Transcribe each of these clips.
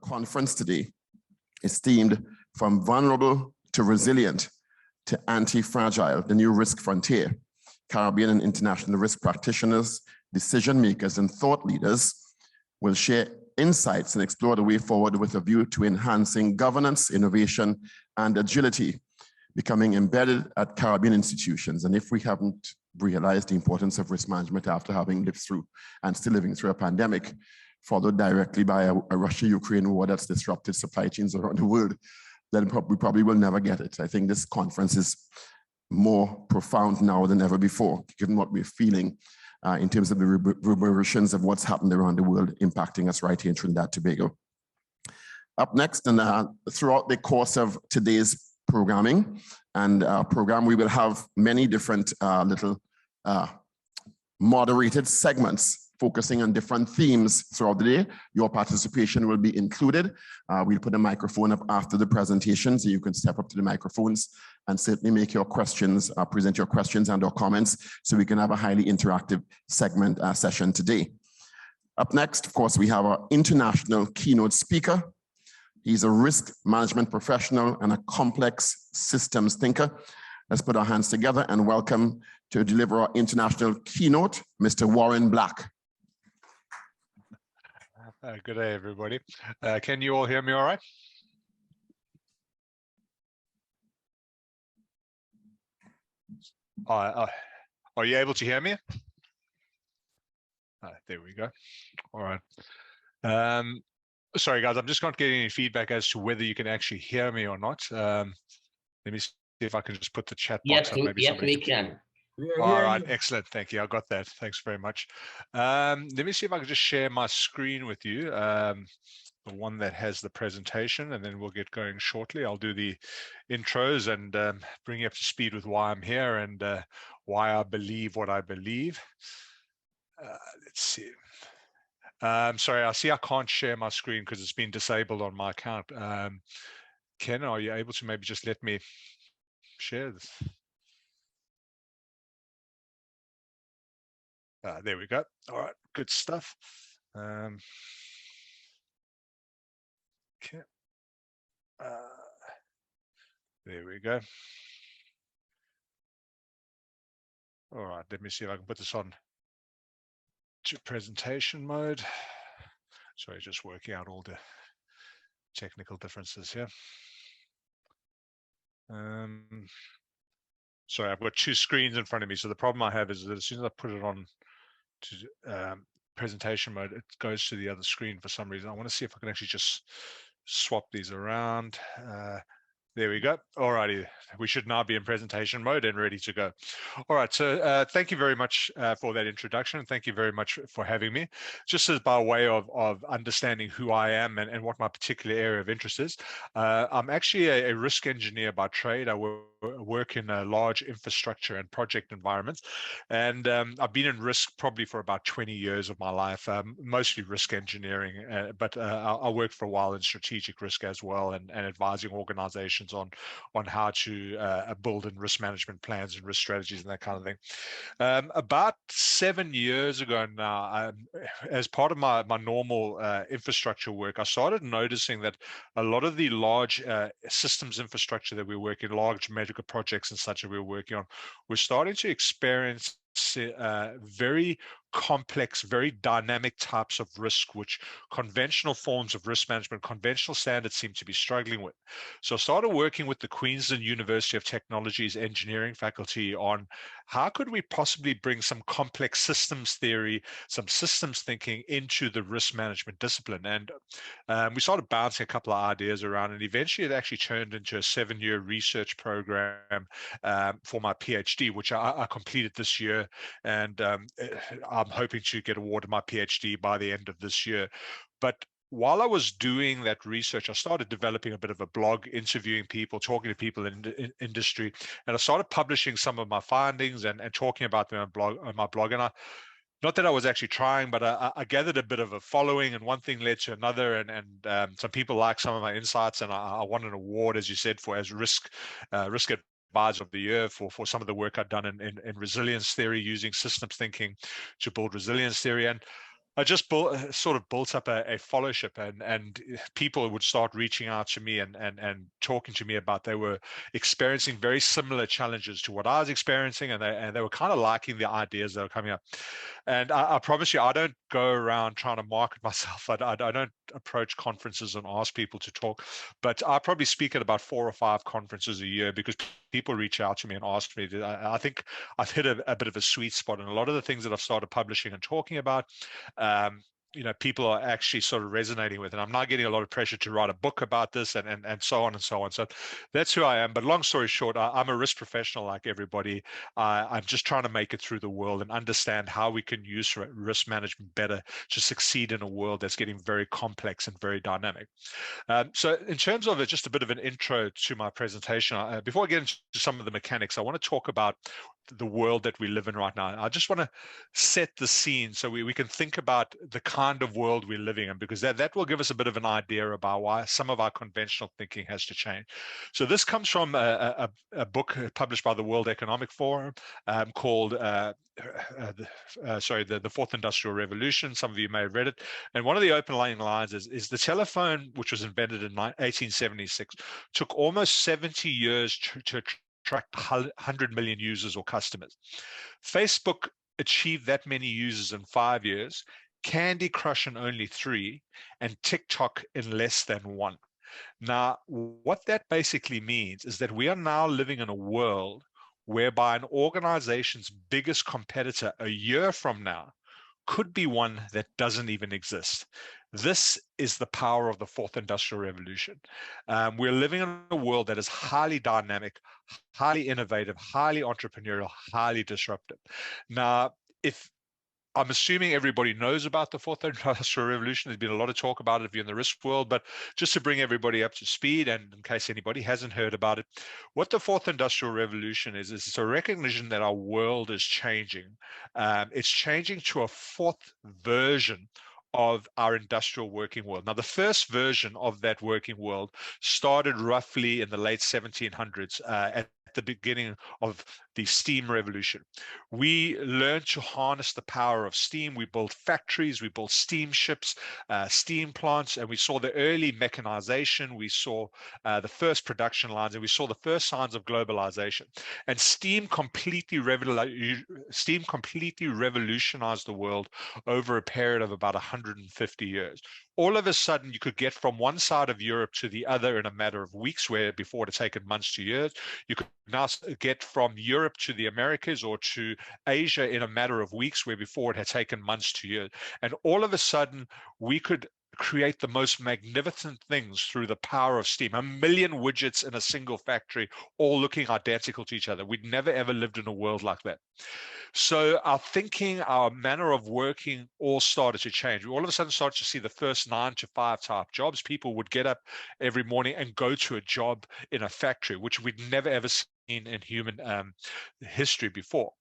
conference today is themed From Vulnerable to Resilient to Anti-Fragile, the New Risk Frontier. Caribbean and international risk practitioners, decision makers, and thought leaders will share insights and explore the way forward with a view to enhancing governance, innovation, and agility, becoming embedded at Caribbean institutions. And if we haven't realized the importance of risk management after having lived through and still living through a pandemic, followed directly by a Russia-Ukraine war that's disrupted supply chains around the world, then we probably will never get it. I think this conference is more profound now than ever before, given what we're feeling in terms of the reverberations of what's happened around the world impacting us right here in Trinidad and Tobago. Up next, and throughout the course of today's programming and program, we will have many different little moderated segments focusing on different themes throughout the day. Your participation will be included. We'll put a microphone up after the presentation so you can step up to the microphones and certainly make your questions, present your questions and or comments so we can have a highly interactive segment session today. Up next, of course, we have our international keynote speaker. He's a risk management professional and a complex systems thinker. Let's put our hands together and welcome to deliver our international keynote, Mr. Warren Black. Good day, everybody. Can you all hear me all right? Are you able to hear me? There we go. All right. Sorry, guys, I'm just not getting any feedback as to whether you can actually hear me or not. Let me see if I can just put the chat box up. Maybe yes, we can. All right, excellent. Thank you. I got that. Thanks very much. Let me see if I can just share my screen with you, the one that has the presentation, and then we'll get going shortly. I'll do the intros and bring you up to speed with why I'm here and why I believe what I believe. Let's see. Sorry, I see I can't share my screen because it's been disabled on my account. Ken, are you able to maybe just let me share this? There we go. All right, good stuff. Okay. There we go. All right, let me see if I can put this on to presentation mode. Sorry, just working out all the technical differences here. Sorry, I've got two screens in front of me. So the problem I have is that as soon as I put it on to presentation mode, it goes to the other screen for some reason. I want to see if I can actually just swap these around. There we go. All righty. We should now be in presentation mode and ready to go. All right. So thank you very much for that introduction. Thank you very much for having me. Just as by way of understanding who I am and what my particular area of interest is, I'm actually a risk engineer by trade. I work in large infrastructure and project environments. And I've been in risk probably for about 20 years of my life, mostly risk engineering, but I worked for a while in strategic risk as well and advising organizations on how to build and risk management plans and risk strategies and that kind of thing. About 7 years ago now, as part of my normal infrastructure work, I started noticing that a lot of the large systems infrastructure that we're working, large medical projects and such that we're working on, we're starting to experience very complex, very dynamic types of risk, which conventional forms of risk management, conventional standards seem to be struggling with. So I started working with the Queensland University of Technology's engineering faculty on how could we possibly bring some complex systems theory, some systems thinking into the risk management discipline. And we started bouncing a couple of ideas around, and eventually it actually turned into a 7-year research program for my PhD, which I completed this year. And I'm hoping to get awarded my PhD by the end of this year. But while I was doing that research, I started developing a bit of a blog, interviewing people, talking to people in industry, and I started publishing some of my findings and talking about them on my blog. And not that I was actually trying, but I gathered a bit of a following, and one thing led to another, and some people liked some of my insights, and I won an award, as you said, as risk Advisor of the Year for some of the work I've done in resilience theory, using systems thinking to build resilience theory. And I just sort of built up a fellowship, and people would start reaching out to me and talking to me about they were experiencing very similar challenges to what I was experiencing, and they were kind of liking the ideas that were coming up. And I promise you, I don't go around trying to market myself. I don't approach conferences and ask people to talk, but I probably speak at about 4 or 5 conferences a year because people reach out to me and ask me. I think I've hit a bit of a sweet spot, and a lot of the things that I've started publishing and talking about, people are actually sort of resonating with, and I'm not getting a lot of pressure to write a book about this and so on and so on. So that's who I am. But long story short, I'm a risk professional like everybody. I'm just trying to make it through the world and understand how we can use risk management better to succeed in a world that's getting very complex and very dynamic. So in terms of just a bit of an intro to my presentation, before I get into some of the mechanics, I want to talk about the world that we live in right now. I just want to set the scene so we can think about the kind of world we're living in, because that will give us a bit of an idea about why some of our conventional thinking has to change. So this comes from a book published by the World Economic Forum called the Fourth Industrial Revolution. Some of you may have read it. And one of the opening lines is the telephone, which was invented in 1876, took almost 70 years to attract 100 million users or customers. Facebook achieved that many users in 5 years, Candy Crush in only 3, and TikTok in less than 1. Now, what that basically means is that we are now living in a world whereby an organization's biggest competitor a year from now could be one that doesn't even exist. This is the power of the Fourth Industrial Revolution. We're living in a world that is highly dynamic, highly innovative, highly entrepreneurial, highly disruptive. Now, I'm assuming everybody knows about the Fourth Industrial Revolution. There's been a lot of talk about it if you're in the risk world, but just to bring everybody up to speed, and in case anybody hasn't heard about it, what the Fourth Industrial Revolution is it's a recognition that our world is changing. It's changing to a fourth version of our industrial working world. Now, the first version of that working world started roughly in the late 1700s at the beginning of the steam revolution. We learned to harness the power of steam. We built factories, we built steamships, steam plants, and we saw the early mechanization. We saw the first production lines, and we saw the first signs of globalization. And steam completely revolutionized the world over a period of about 150 years. All of a sudden, you could get from one side of Europe to the other in a matter of weeks, where before it had taken months to years. You could now get from Europe to the Americas or to Asia in a matter of weeks, where before it had taken months to years. And all of a sudden, we could create the most magnificent things through the power of steam. 1 million widgets in a single factory, all looking identical to each other. We'd never, ever lived in a world like that. So our thinking, our manner of working all started to change. We all of a sudden started to see the first 9 to 5 type jobs. People would get up every morning and go to a job in a factory, which we'd never ever seen in human history before.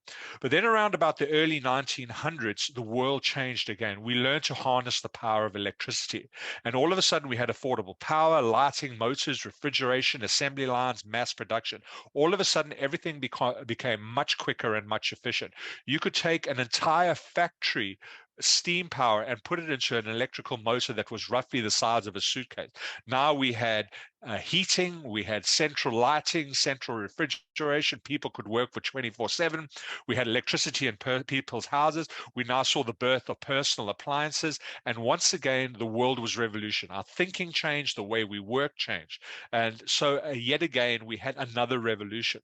But then around about the early 1900s, the world changed again. We learned to harness the power of electricity. And all of a sudden, we had affordable power, lighting, motors, refrigeration, assembly lines, mass production. All of a sudden, everything became much quicker and much efficient. You could take an entire factory steam power and put it into an electrical motor that was roughly the size of a suitcase. Now we had heating, we had central lighting, central refrigeration. People could work for 24/7. We had electricity in people's houses. We now saw the birth of personal appliances. And once again, the world was revolution. Our thinking changed, the way we work changed. And so yet again, we had another revolution.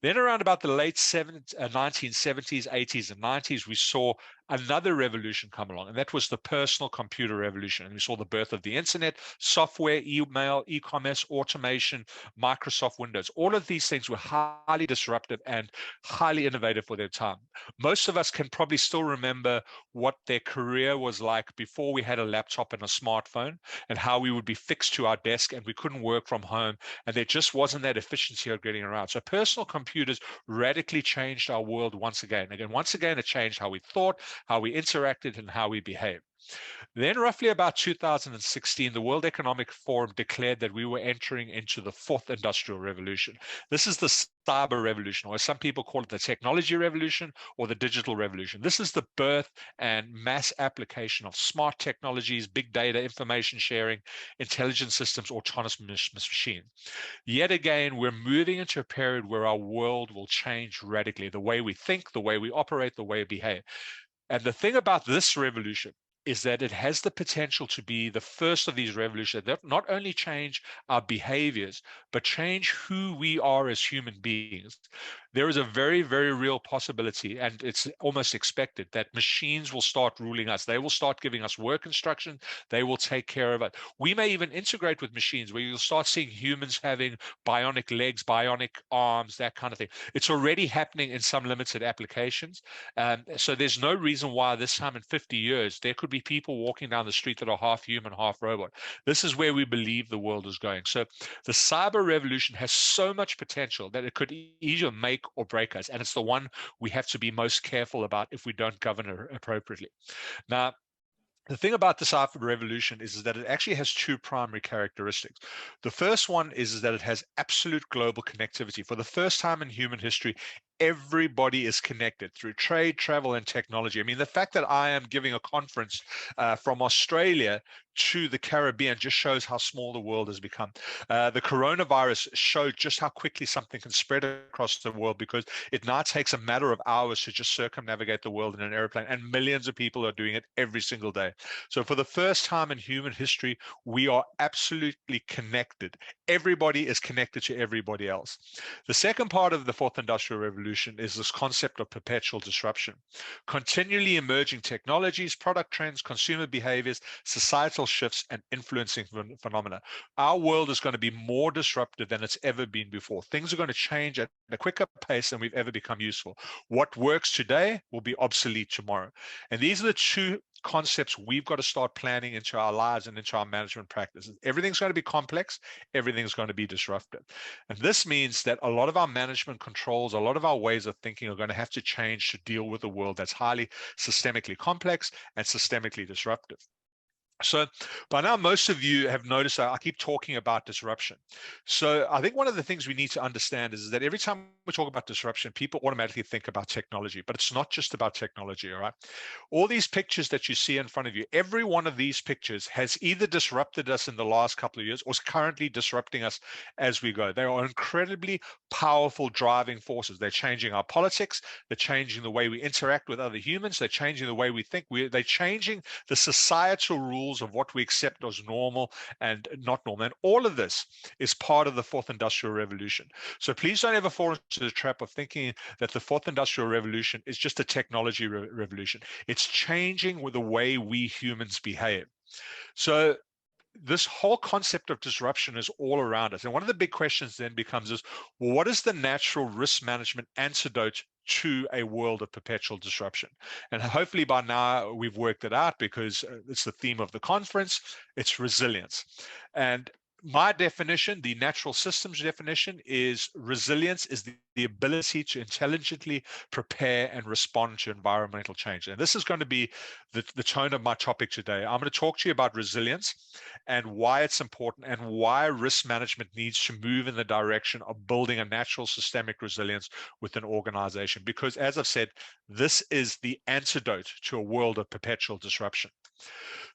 Then around about the late 1970s, 80s, and 90s, we saw another revolution come along, and that was the personal computer revolution. And we saw the birth of the internet, software, email, e-commerce, automation, Microsoft Windows. All of these things were highly disruptive and highly innovative for their time. Most of us can probably still remember what their career was like before we had a laptop and a smartphone, and how we would be fixed to our desk and we couldn't work from home, and there just wasn't that efficiency of getting around. So personal computers radically changed our world once again. Once again, it changed how we thought, how we interacted, and how we behaved. Then roughly about 2016, the World Economic Forum declared that we were entering into the fourth industrial revolution. This is the cyber revolution, or as some people call it, the technology revolution or the digital revolution. This is the birth and mass application of smart technologies, big data, information sharing, intelligent systems, autonomous machines. Yet again, we're moving into a period where our world will change radically, the way we think, the way we operate, the way we behave. And the thing about this revolution is that it has the potential to be the first of these revolutions that not only change our behaviors, but change who we are as human beings. There is a very, very real possibility, and it's almost expected, that machines will start ruling us. They will start giving us work instructions. They will take care of it. We may even integrate with machines where you'll start seeing humans having bionic legs, bionic arms, that kind of thing. It's already happening in some limited applications. So there's no reason why this time in 50 years, there could be people walking down the street that are half human, half robot. This is where we believe the world is going. So the cyber revolution has so much potential that it could either make or break us. And it's the one we have to be most careful about if we don't govern it appropriately. Now, the thing about the cyber revolution is that it actually has two primary characteristics. The first one is that it has absolute global connectivity. For the first time in human history, everybody is connected through trade, travel, and technology. I mean, the fact that I am giving a conference from Australia to the Caribbean just shows how small the world has become. The coronavirus showed just how quickly something can spread across the world, because it now takes a matter of hours to just circumnavigate the world in an airplane, and millions of people are doing it every single day. So for the first time in human history, we are absolutely connected. Everybody is connected to everybody else. The second part of the fourth industrial revolution is this concept of perpetual disruption. Continually emerging technologies, product trends, consumer behaviors, societal shifts, and influencing phenomena. Our world is going to be more disruptive than it's ever been before. Things are going to change at a quicker pace than we've ever become useful. What works today will be obsolete tomorrow. And these are the two concepts we've got to start planning into our lives and into our management practices. Everything's going to be complex. Everything's going to be disruptive. And this means that a lot of our management controls, a lot of our ways of thinking are going to have to change to deal with a world that's highly systemically complex and systemically disruptive. So by now, most of you have noticed that I keep talking about disruption. So I think one of the things we need to understand is that every time we talk about disruption, people automatically think about technology, but it's not just about technology, all right? All these pictures that you see in front of you, every one of these pictures has either disrupted us in the last couple of years or is currently disrupting us as we go. They are incredibly powerful driving forces. They're changing our politics. They're changing the way we interact with other humans. They're changing the way we think. They're changing the societal rules of what we accept as normal and not normal. And all of this is part of the fourth industrial revolution. So please don't ever fall into the trap of thinking that the fourth industrial revolution is just a technology revolution. It's changing with the way we humans behave. So this whole concept of disruption is all around us. And one of the big questions then becomes is, well, what is the natural risk management antidote to a world of perpetual disruption? And hopefully by now we've worked it out, because it's the theme of the conference. It's resilience. And my definition, the natural systems definition, is resilience is the ability to intelligently prepare and respond to environmental change. And this is going to be the tone of my topic today. I'm going to talk to you about resilience and why it's important and why risk management needs to move in the direction of building a natural systemic resilience with an organization. Because as I've said, this is the antidote to a world of perpetual disruption.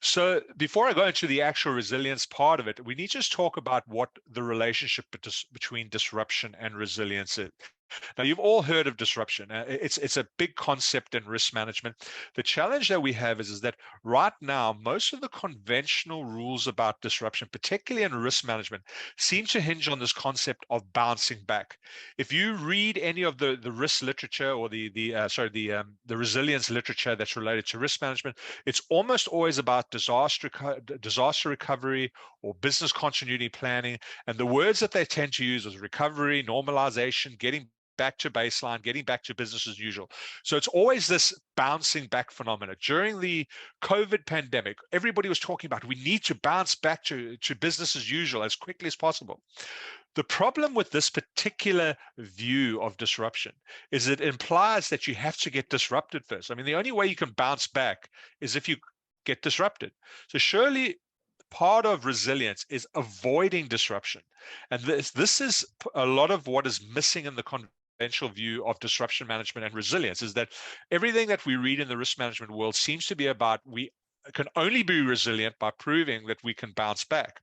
So before I go into the actual resilience part of it, we need to just talk about what the relationship between disruption and resilience is. Now, you've all heard of disruption. It's a big concept in risk management. The challenge that we have is that right now, most of the conventional rules about disruption, particularly in risk management, seem to hinge on this concept of bouncing back. If you read any of the risk literature or the resilience literature that's related to risk management, it's almost always about disaster recovery or business continuity planning. And the words that they tend to use is recovery, normalization, getting back to baseline, getting back to business as usual. So it's always this bouncing back phenomena. During the COVID pandemic, everybody was talking about we need to bounce back to business as usual as quickly as possible. The problem with this particular view of disruption is it implies that you have to get disrupted first. I mean, the only way you can bounce back is if you get disrupted. So surely part of resilience is avoiding disruption. And this is a lot of what is missing in the conventional view of disruption management and resilience, is that everything that we read in the risk management world seems to be about we can only be resilient by proving that we can bounce back.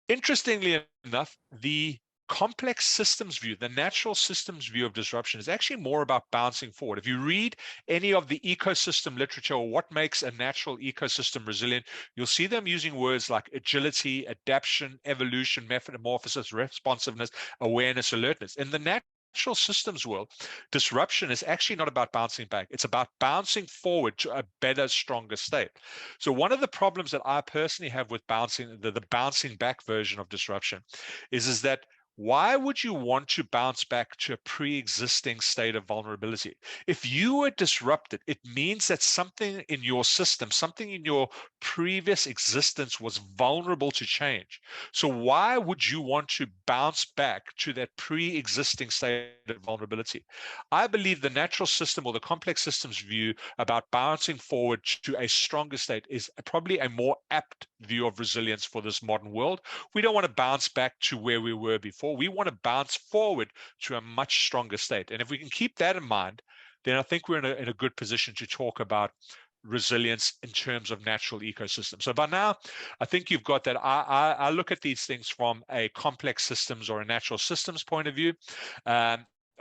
Interestingly enough, the complex systems view, the natural systems view of disruption, is actually more about bouncing forward. If you read any of the ecosystem literature or what makes a natural ecosystem resilient, you'll see them using words like agility, adaptation, evolution, metamorphosis, responsiveness, awareness, alertness. In the natural systems world, disruption is actually not about bouncing back. It's about bouncing forward to a better, stronger state. So one of the problems that I personally have with the bouncing back version of disruption is that why would you want to bounce back to a pre-existing state of vulnerability? If you were disrupted, it means that something in your system, something in your previous existence was vulnerable to change. So why would you want to bounce back to that pre-existing state of vulnerability? I believe the natural system or the complex systems view about bouncing forward to a stronger state is probably a more apt view of resilience for this modern world. We don't want to bounce back to where we were before. We want to bounce forward to a much stronger state. And if we can keep that in mind, then I think we're in a good position to talk about resilience in terms of natural ecosystems. So by now, I think you've got that. I look at these things from a complex systems or a natural systems point of view.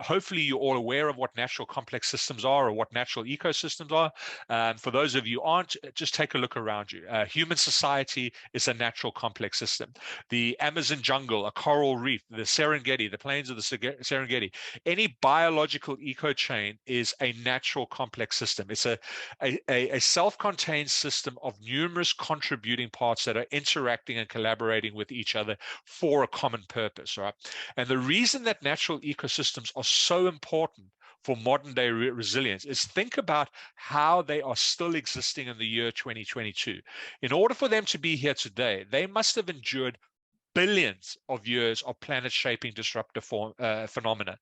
Hopefully you're all aware of what natural complex systems are or what natural ecosystems are. For those of you aren't, just take a look around you. Human society is a natural complex system. The Amazon jungle, a coral reef, the Serengeti, the plains of the Serengeti, any biological eco chain is a natural complex system. It's a self-contained system of numerous contributing parts that are interacting and collaborating with each other for a common purpose, right? And the reason that natural ecosystems are so important for modern day resilience is think about how they are still existing in the year 2022. In order for them to be here today, they must have endured billions of years of planet shaping disruptive phenomena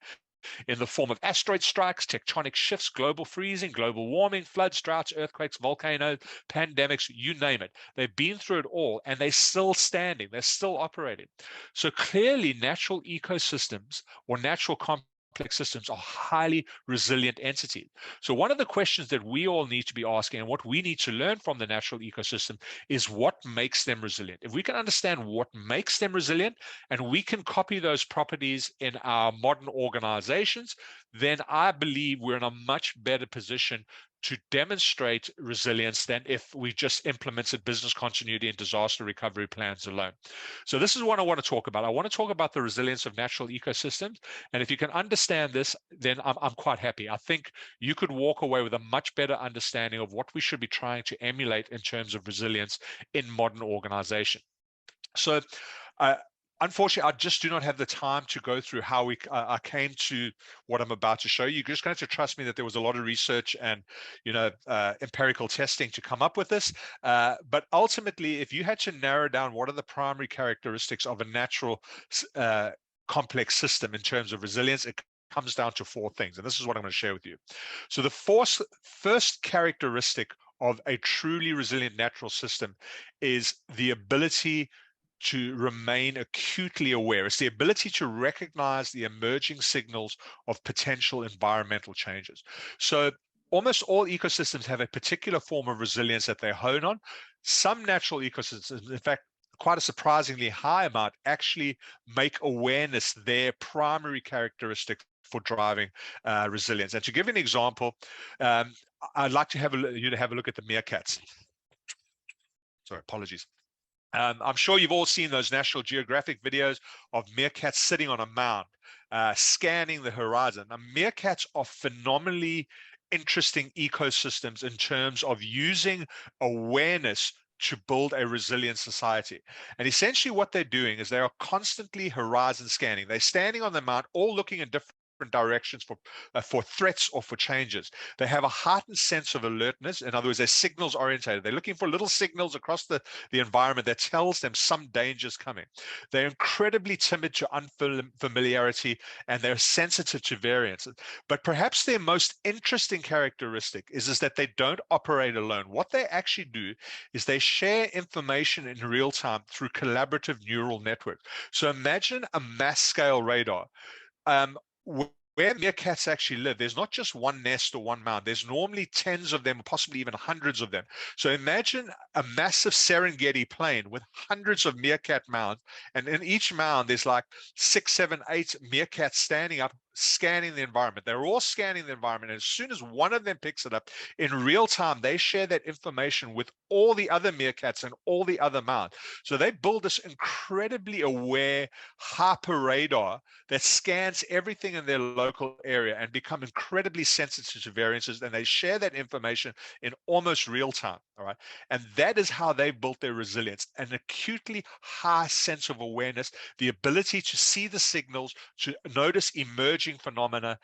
in the form of asteroid strikes, tectonic shifts, global freezing, global warming, floods, droughts, earthquakes, volcanoes, pandemics, you name it. They've been through it all and they're still standing, they're still operating. So clearly natural ecosystems or natural complex systems are highly resilient entities. So one of the questions that we all need to be asking and what we need to learn from the natural ecosystem is what makes them resilient. If we can understand what makes them resilient and we can copy those properties in our modern organizations, then I believe we're in a much better position to demonstrate resilience than if we just implemented business continuity and disaster recovery plans alone. So this is what I want to talk about. I want to talk about the resilience of natural ecosystems. And if you can understand this, then I'm quite happy. I think you could walk away with a much better understanding of what we should be trying to emulate in terms of resilience in modern organization. So unfortunately, I just do not have the time to go through how I came to what I'm about to show you. You're just going to have to trust me that there was a lot of research and empirical testing to come up with this. But ultimately, if you had to narrow down what are the primary characteristics of a natural complex system in terms of resilience, it comes down to four things. And this is what I'm going to share with you. So the first characteristic of a truly resilient natural system is the ability to remain acutely aware. It's the ability to recognize the emerging signals of potential environmental changes. So almost all ecosystems have a particular form of resilience that they hone on. Some natural ecosystems, in fact, quite a surprisingly high amount, actually make awareness their primary characteristic for driving resilience. And to give an example, I'd like to have you to have a look at the meerkats. Sorry, apologies. I'm sure you've all seen those National Geographic videos of meerkats sitting on a mound, scanning the horizon. Now, meerkats are phenomenally interesting ecosystems in terms of using awareness to build a resilient society. And essentially what they're doing is they are constantly horizon scanning. They're standing on the mount, all looking in different directions for threats or for changes. They have a heightened sense of alertness. In other words, they're signals orientated. They're looking for little signals across the environment that tells them some danger's coming. They're incredibly timid to unfamiliarity, and they're sensitive to variance. But perhaps their most interesting characteristic is that they don't operate alone. What they actually do is they share information in real time through collaborative neural networks. So imagine a mass scale radar. Where meerkats actually live, there's not just one nest or one mound. There's normally tens of them, possibly even hundreds of them. So imagine a massive Serengeti plain with hundreds of meerkat mounds, and in each mound there's like 6, 7, 8 meerkats standing up, scanning the environment. They're all scanning the environment, and as soon as one of them picks it up, in real time, they share that information with all the other meerkats and all the other mounds. So they build this incredibly aware hyper radar that scans everything in their local area and become incredibly sensitive to variances, and they share that information in almost real time. All right, and that is how they built their resilience: an acutely high sense of awareness, the ability to see the signals, to notice emerging phenomena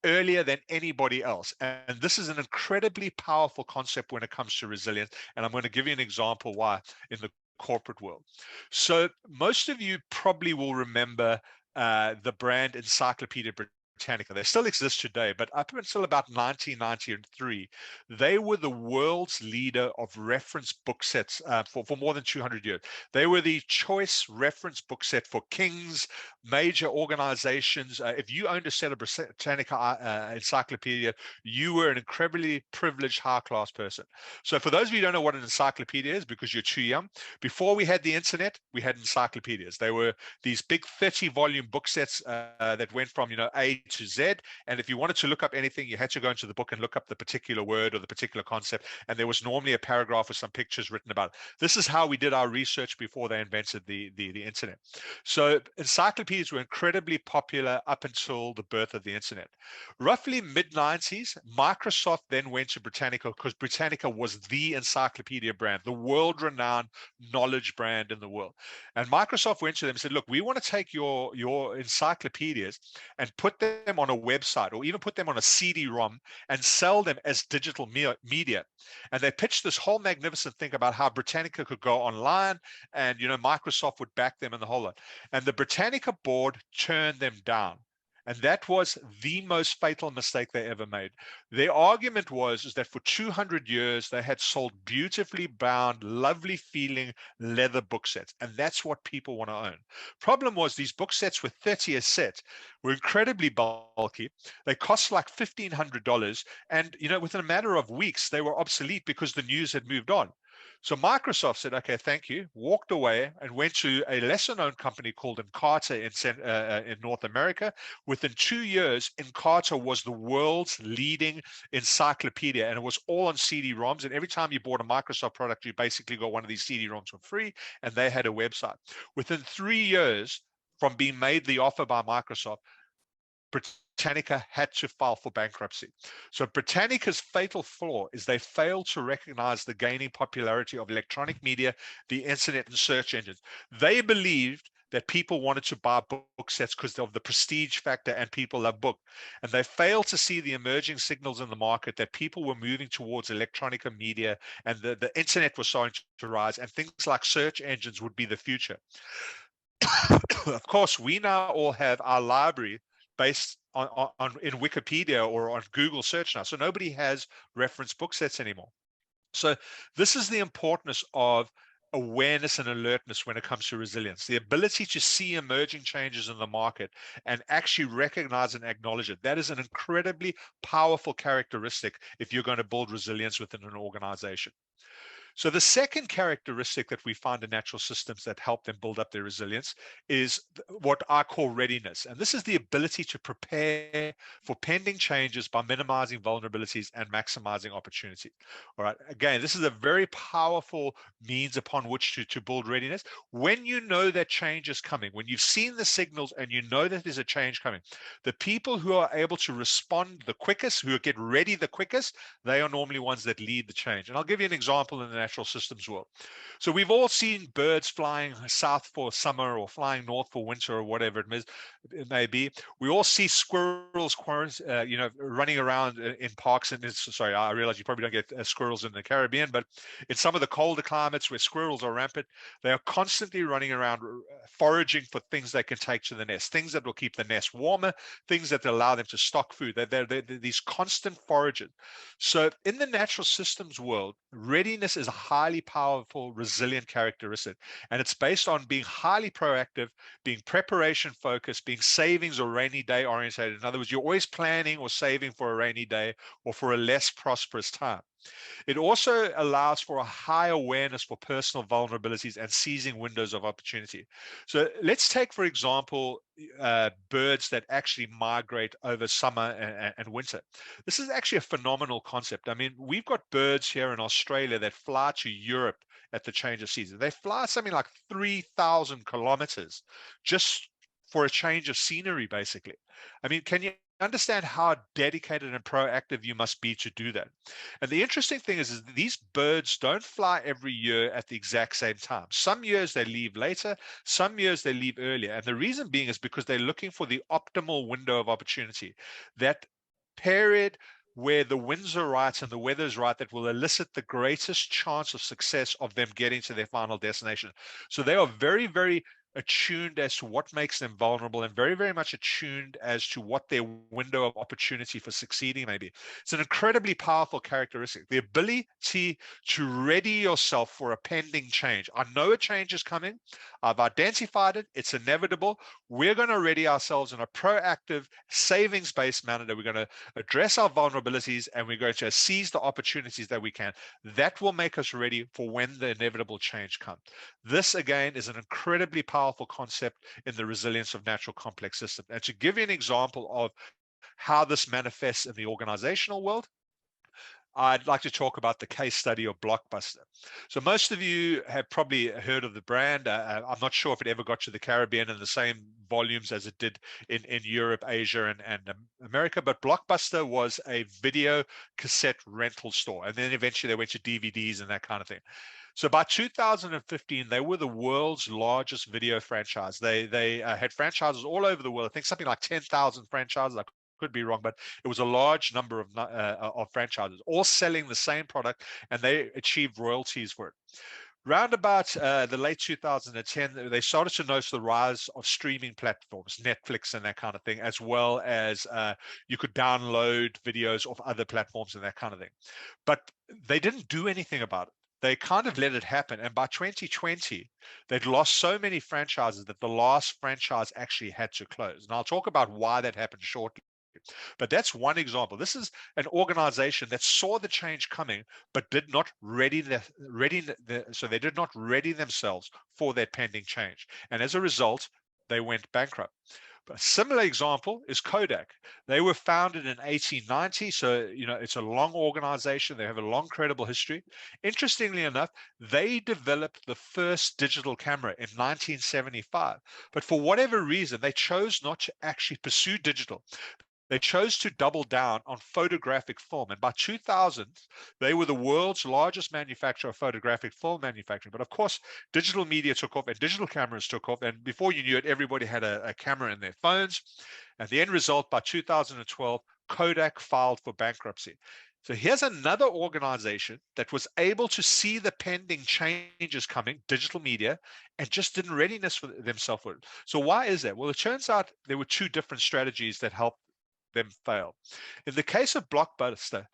earlier than anybody else. And this is an incredibly powerful concept when it comes to resilience, and I'm going to give you an example why in the corporate world. So most of you probably will remember the brand Encyclopedia Britannica. They still exist today, but up until about 1993, they were the world's leader of reference book sets for more than 200 years. They were the choice reference book set for kings, major organizations. If you owned a set of Britannica encyclopedia, you were an incredibly privileged high-class person. So for those of you who don't know what an encyclopedia is, because you're too young, before we had the internet, we had encyclopedias. They were these big 30-volume book sets that went from, A to Z. And if you wanted to look up anything, you had to go into the book and look up the particular word or the particular concept. And there was normally a paragraph with some pictures written about it. This is how we did our research before they invented the internet. So encyclopedias were incredibly popular up until the birth of the internet. Roughly mid-90s, Microsoft then went to Britannica, because Britannica was the encyclopedia brand, the world-renowned knowledge brand in the world. And Microsoft went to them and said, look, we want to take your encyclopedias and put them on a website, or even put them on a CD-ROM and sell them as digital media. And they pitched this whole magnificent thing about how Britannica could go online, and Microsoft would back them and the whole lot. And the Britannica board turned them down. And that was the most fatal mistake they ever made. Their argument is that for 200 years, they had sold beautifully bound, lovely feeling leather book sets. And that's what people want to own. Problem was, these book sets were 30 a set, were incredibly bulky. They cost like $1,500. And, within a matter of weeks, they were obsolete because the news had moved on. So Microsoft said, okay, thank you, walked away and went to a lesser-known company called Encarta in North America. Within 2 years, Encarta was the world's leading encyclopedia, and it was all on CD-ROMs. And every time you bought a Microsoft product, you basically got one of these CD-ROMs for free, and they had a website. Within 3 years from being made the offer by Microsoft, Britannica had to file for bankruptcy. So Britannica's fatal flaw is they failed to recognize the gaining popularity of electronic media, the internet, and search engines. They believed that people wanted to buy book sets because of the prestige factor, and people love book. And they failed to see the emerging signals in the market that people were moving towards electronic media, and the internet was starting to rise, and things like search engines would be the future. Of course, we now all have our library based in Wikipedia or on Google search now. So nobody has reference book sets anymore. So this is the importance of awareness and alertness when it comes to resilience, the ability to see emerging changes in the market and actually recognize and acknowledge it. That is an incredibly powerful characteristic if you're going to build resilience within an organization. So the second characteristic that we find in natural systems that help them build up their resilience is what I call readiness. And this is the ability to prepare for pending changes by minimizing vulnerabilities and maximizing opportunity. All right. Again, this is a very powerful means upon which to build readiness. When you know that change is coming, when you've seen the signals and you know that there's a change coming, the people who are able to respond the quickest, who get ready the quickest, they are normally ones that lead the change. And I'll give you an example in the natural systems world. So we've all seen birds flying south for summer or flying north for winter or whatever it may be. We all see squirrels, running around in parks. And sorry, I realize you probably don't get squirrels in the Caribbean, but in some of the colder climates where squirrels are rampant, they are constantly running around foraging for things they can take to the nest, things that will keep the nest warmer, things that allow them to stock food. They're these constant foragers. So in the natural systems world, readiness is a highly powerful, resilient characteristic. And it's based on being highly proactive, being preparation focused, being savings or rainy day oriented. In other words, you're always planning or saving for a rainy day or for a less prosperous time. It also allows for a high awareness for personal vulnerabilities and seizing windows of opportunity. So let's take, for example, birds that actually migrate over summer and winter. This is actually a phenomenal concept. I mean, we've got birds here in Australia that fly to Europe at the change of season. They fly something like 3,000 kilometers just for a change of scenery, basically. I mean, can you understand how dedicated and proactive you must be to do that? And the interesting thing is these birds don't fly every year at the exact same time. Some years they leave later, some years they leave earlier. And the reason being is because they're looking for the optimal window of opportunity, that period where the winds are right and the weather's right that will elicit the greatest chance of success of them getting to their final destination. So they are very, very attuned as to what makes them vulnerable and very, very much attuned as to what their window of opportunity for succeeding may be. It's an incredibly powerful characteristic, the ability to ready yourself for a pending change. I know a change is coming. I've identified it. It's inevitable. We're going to ready ourselves in a proactive, savings-based manner that we're going to address our vulnerabilities and we're going to seize the opportunities that we can. That will make us ready for when the inevitable change comes. This, again, is an incredibly powerful concept in the resilience of natural complex systems. And to give you an example of how this manifests in the organizational world, I'd like to talk about the case study of Blockbuster. So most of you have probably heard of the brand. I'm not sure if it ever got to the Caribbean in the same volumes as it did in Europe, Asia, and America. But Blockbuster was a video cassette rental store. And then eventually they went to DVDs and that kind of thing. So by 2015, they were the world's largest video franchise. They had franchises all over the world. I think something like 10,000 franchises. I could be wrong, but it was a large number of franchises, all selling the same product, and they achieved royalties for it. Round about the late 2010, they started to notice the rise of streaming platforms, Netflix and that kind of thing, as well as you could download videos of other platforms and that kind of thing. But they didn't do anything about it. They kind of let it happen. And by 2020, they'd lost so many franchises that the last franchise actually had to close. And I'll talk about why that happened shortly. But that's one example. This is an organization that saw the change coming, but did not so they did not ready themselves for that pending change. And as a result, they went bankrupt. A similar example is Kodak. They were founded in 1890, so it's a long organization. They have a long, credible history. Interestingly enough, they developed the first digital camera in 1975, but for whatever reason, they chose not to actually pursue digital. They chose to double down on photographic film. And by 2000, they were the world's largest manufacturer of photographic film manufacturing. But of course, digital media took off and digital cameras took off. And before you knew it, everybody had a camera in their phones. And the end result, by 2012, Kodak filed for bankruptcy. So here's another organization that was able to see the pending changes coming, digital media, and just didn't readiness for themselves for it. So why is that? Well, it turns out there were two different strategies that helped them fail. In the case of Blockbuster,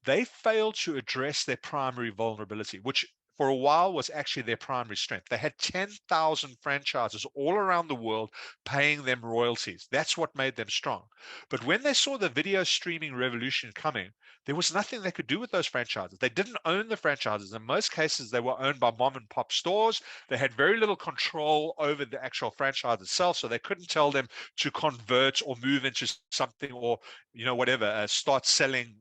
they failed to address their primary vulnerability, which for a while was actually their primary strength. They had 10,000 franchises all around the world paying them royalties. That's what made them strong. But when they saw the video streaming revolution coming, there was nothing they could do with those franchises. They didn't own the franchises. In most cases, they were owned by mom and pop stores. They had very little control over the actual franchise itself, so they couldn't tell them to convert or move into something or, whatever, start selling,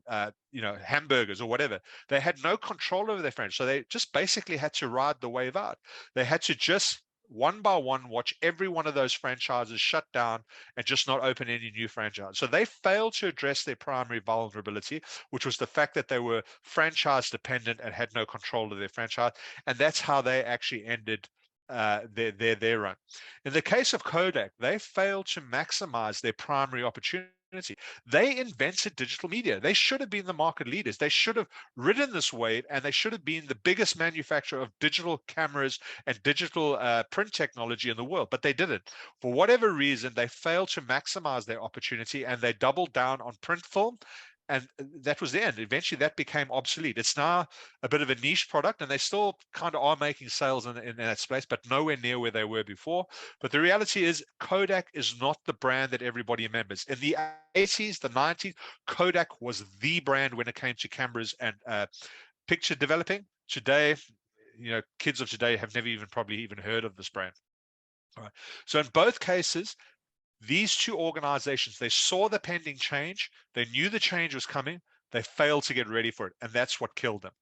hamburgers or whatever. They had no control over their franchise. So they just basically had to ride the wave out. They had to just one by one, watch every one of those franchises shut down and just not open any new franchise. So they failed to address their primary vulnerability, which was the fact that they were franchise dependent and had no control of their franchise. And that's how they actually ended their run. In the case of Kodak, they failed to maximize their primary opportunity. They invented digital media. They should have been the market leaders. They should have ridden this wave, and they should have been the biggest manufacturer of digital cameras and digital print technology in the world, but they didn't. For whatever reason, they failed to maximize their opportunity, and they doubled down on print film. And that was the end. Eventually, that became obsolete. It's now a bit of a niche product, and they still kind of are making sales in that space, but nowhere near where they were before. But the reality is, Kodak is not the brand that everybody remembers. In the 80s, the 90s, Kodak was the brand when it came to cameras and picture developing. Today, kids of today have never probably even heard of this brand. All right. So in both cases, these two organizations, they saw the pending change. They knew the change was coming. They failed to get ready for it. And that's what killed them.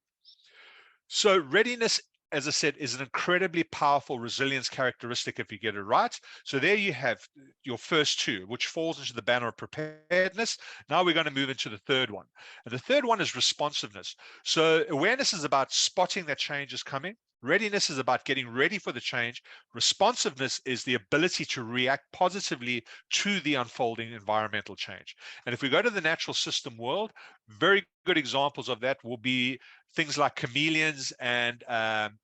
So readiness, as I said, is an incredibly powerful resilience characteristic if you get it right. So there you have your first two, which falls into the banner of preparedness. Now we're going to move into the third one. And the third one is responsiveness. So awareness is about spotting that change is coming. Readiness is about getting ready for the change. Responsiveness is the ability to react positively to the unfolding environmental change. And if we go to the natural system world, very good examples of that will be things like chameleons and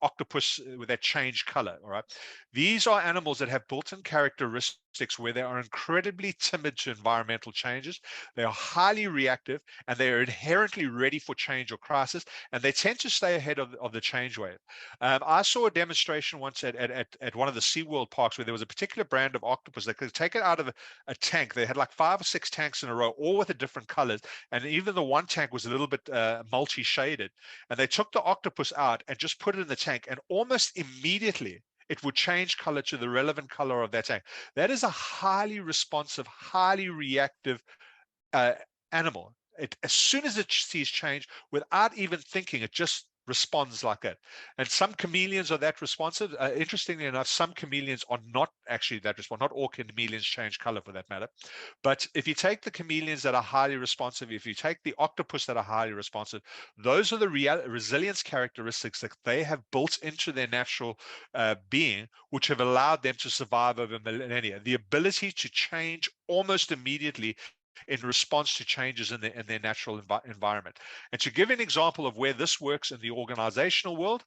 octopus with that change color. All right, these are animals that have built-in characteristics where they are incredibly timid to environmental changes. They are highly reactive, and they are inherently ready for change or crisis, and they tend to stay ahead of the change wave. I saw a demonstration once at one of the SeaWorld parks where there was a particular brand of octopus. They could take it out of a tank. They had like 5 or 6 tanks in a row, all with a different colors, and even the one tank was a little bit multi-shaded. And they took the octopus out and just put it in the tank, and almost immediately it would change color to the relevant color of that tank. That is a highly responsive, highly reactive animal. As soon as it sees change, without even thinking, it just responds like that. And some chameleons are that responsive. Interestingly enough, some chameleons are not actually that responsive. Not all chameleons change color for that matter. But if you take the chameleons that are highly responsive, if you take the octopus that are highly responsive, those are the resilience characteristics that they have built into their natural being, which have allowed them to survive over millennia. The ability to change almost immediately in response to changes in their natural environment. And to give an example of where this works in the organizational world,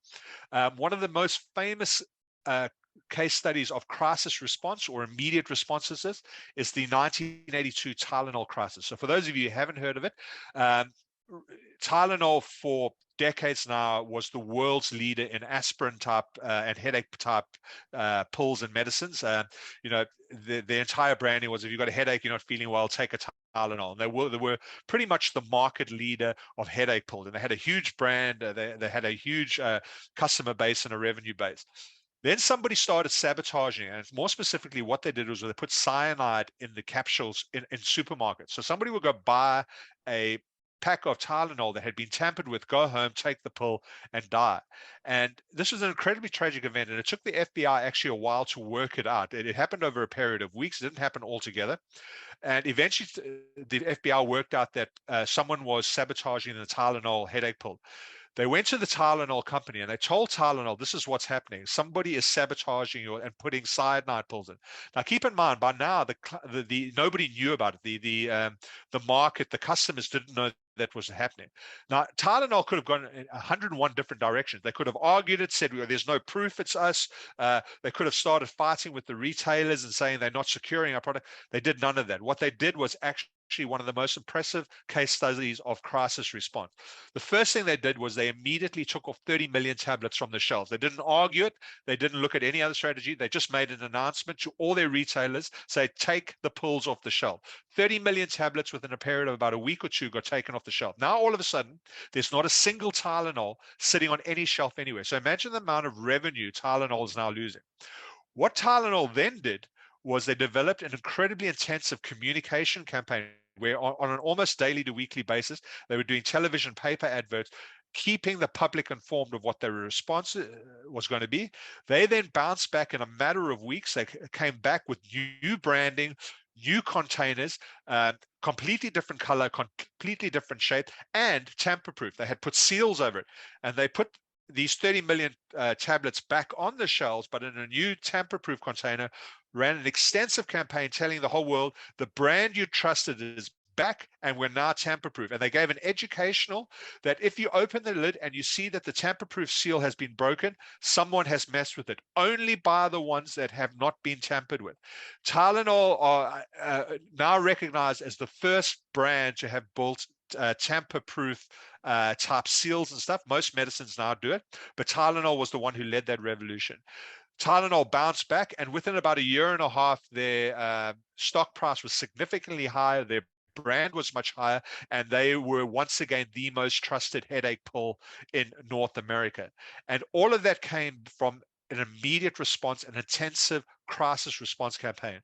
one of the most famous case studies of crisis response or immediate responses is the 1982 Tylenol crisis. So for those of you who haven't heard of it, Tylenol for decades now was the world's leader in aspirin type and headache type pills and medicines. The entire branding was, if you've got a headache, you're not feeling well, take a Tylenol. They were pretty much the market leader of headache pills, and they had a huge brand. They had a huge customer base and a revenue base. Then somebody started sabotaging, and more specifically, what they did was they put cyanide in the capsules in supermarkets. So somebody would go buy a pack of Tylenol that had been tampered with, go home, take the pill, and die. And this was an incredibly tragic event, and it took the FBI actually a while to work it out. It happened over a period of weeks. It didn't happen altogether. And eventually, the FBI worked out that someone was sabotaging the Tylenol headache pill. They went to the Tylenol company and they told Tylenol, this is what's happening. Somebody is sabotaging you and putting cyanide pills in. Now, keep in mind, by now, nobody knew about it. The market, the customers didn't know that was happening. Now, Tylenol could have gone in 101 different directions. They could have argued it, said, well, there's no proof it's us. They could have started fighting with the retailers and saying they're not securing our product. They did none of that. What they did was actually one of the most impressive case studies of crisis response. The first thing they did was they immediately took off 30 million tablets from the shelves. They didn't argue it. They didn't look at any other strategy. They just made an announcement to all their retailers, say, take the pills off the shelf. 30 million tablets within a period of about a week or two got taken off the shelf. Now, all of a sudden, there's not a single Tylenol sitting on any shelf anywhere. So imagine the amount of revenue Tylenol is now losing. What Tylenol then did was they developed an incredibly intensive communication campaign where on an almost daily to weekly basis, they were doing television, paper adverts, keeping the public informed of what their response was going to be. They then bounced back in a matter of weeks. They came back with new branding, new containers, completely different color, completely different shape, and tamper-proof. They had put seals over it, and they put these 30 million tablets back on the shelves, but in a new tamper-proof container, ran an extensive campaign telling the whole world the brand you trusted is back and we're now tamper-proof. And they gave an educational that if you open the lid and you see that the tamper-proof seal has been broken, someone has messed with it. Only buy the ones that have not been tampered with. Tylenol are now recognized as the first brand to have built tamper-proof type seals and stuff. Most medicines now do it, but Tylenol was the one who led that revolution. Tylenol bounced back, and within about a year and a half, their stock price was significantly higher. Their brand was much higher, and they were once again the most trusted headache pill in North America. And all of that came from an immediate response, an intensive crisis response campaign.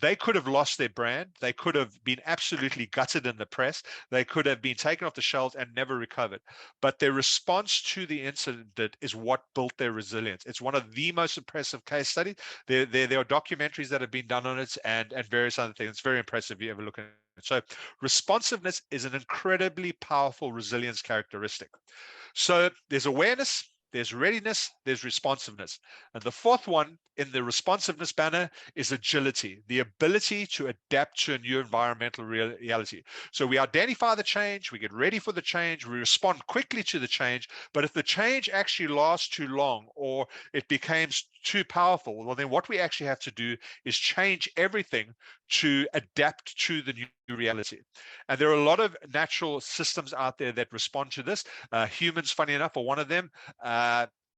They could have lost their brand. They could have been absolutely gutted in the press. They could have been taken off the shelves and never recovered. But their response to the incident is what built their resilience. It's one of the most impressive case studies. There are documentaries that have been done on it and various other things. It's very impressive if you ever look at it. So responsiveness is an incredibly powerful resilience characteristic. So there's awareness, there's readiness, there's responsiveness. And the fourth one in the responsiveness banner is agility, the ability to adapt to a new environmental reality. So we identify the change, we get ready for the change, we respond quickly to the change, but if the change actually lasts too long or it becomes too powerful, well, then what we actually have to do is change everything to adapt to the new reality. And there are a lot of natural systems out there that respond to this. Humans, funny enough, are one of them.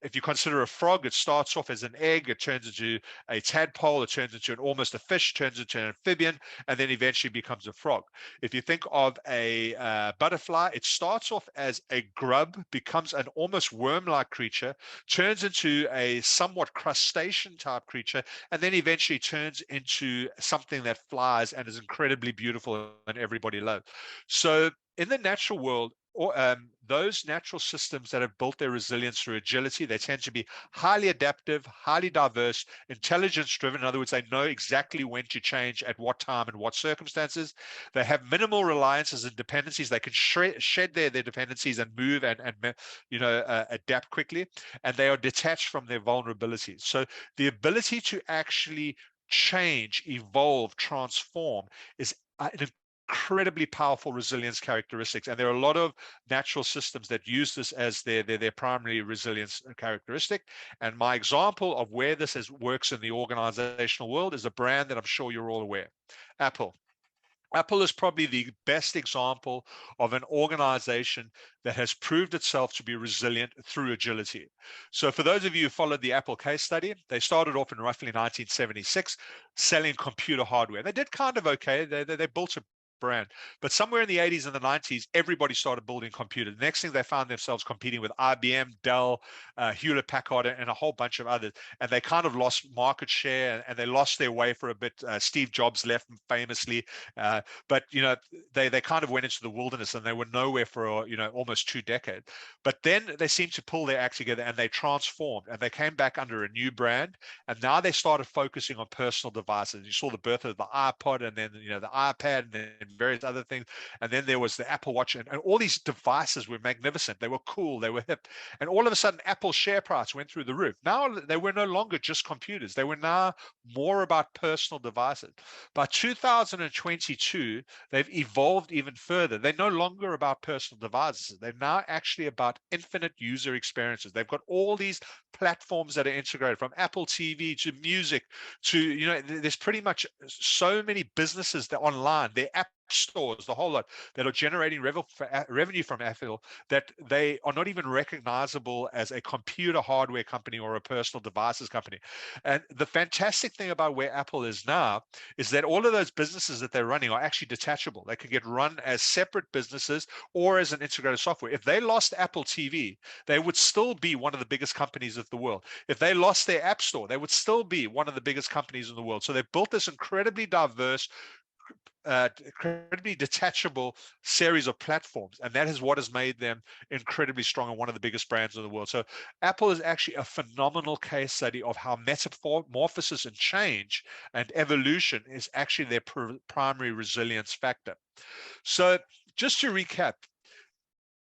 If you consider a frog, it starts off as an egg, it turns into a tadpole, it turns into almost a fish, turns into an amphibian, and then eventually becomes a frog. If you think of a butterfly, it starts off as a grub, becomes an almost worm-like creature, turns into a somewhat crustacean type creature, and then eventually turns into something that flies and is incredibly beautiful and everybody loves. So in the natural world, those natural systems that have built their resilience through agility, they tend to be highly adaptive, highly diverse, intelligence-driven. In other words, they know exactly when to change at what time and what circumstances. They have minimal reliances and dependencies. They can shed their dependencies and move and adapt quickly. And they are detached from their vulnerabilities. So the ability to actually change, evolve, transform is an incredibly powerful resilience characteristics, and there are a lot of natural systems that use this as their primary resilience characteristic. And my example of where this works in the organizational world is a brand that I'm sure you're all aware, Apple. Apple is probably the best example of an organization that has proved itself to be resilient through agility. So for those of you who followed the Apple case study, they started off in roughly 1976 selling computer hardware. They did kind of okay. They built a brand, but somewhere in the 80s and the 90s, everybody started building computers. The next thing, they found themselves competing with IBM, Dell, Hewlett-Packard, and a whole bunch of others, and they kind of lost market share and they lost their way for a bit. Steve Jobs left famously, but they kind of went into the wilderness and they were nowhere for almost 2 decades. But then they seemed to pull their act together and they transformed and they came back under a new brand, and now they started focusing on personal devices. You saw the birth of the iPod, and then the iPad, and then various other things, and then there was the Apple Watch, and all these devices were magnificent. They were cool, they were hip, and all of a sudden Apple's share price went through the roof. Now they were no longer just computers, they were now more about personal devices. By 2022, they've evolved even further. They're no longer about personal devices, they're now actually about infinite user experiences. They've got all these platforms that are integrated, from Apple TV to music to there's pretty much so many businesses that online, their app stores, the whole lot, that are generating revenue from Apple, that they are not even recognizable as a computer hardware company or a personal devices company. And the fantastic thing about where Apple is now is that all of those businesses that they're running are actually detachable. They can get run as separate businesses or as an integrated software. If they lost Apple TV, they would still be one of the biggest companies of the world. If they lost their app store, they would still be one of the biggest companies in the world. So they've built this incredibly diverse incredibly detachable series of platforms, and that is what has made them incredibly strong and one of the biggest brands in the world. So Apple is actually a phenomenal case study of how metamorphosis and change and evolution is actually their primary resilience factor. So just to recap,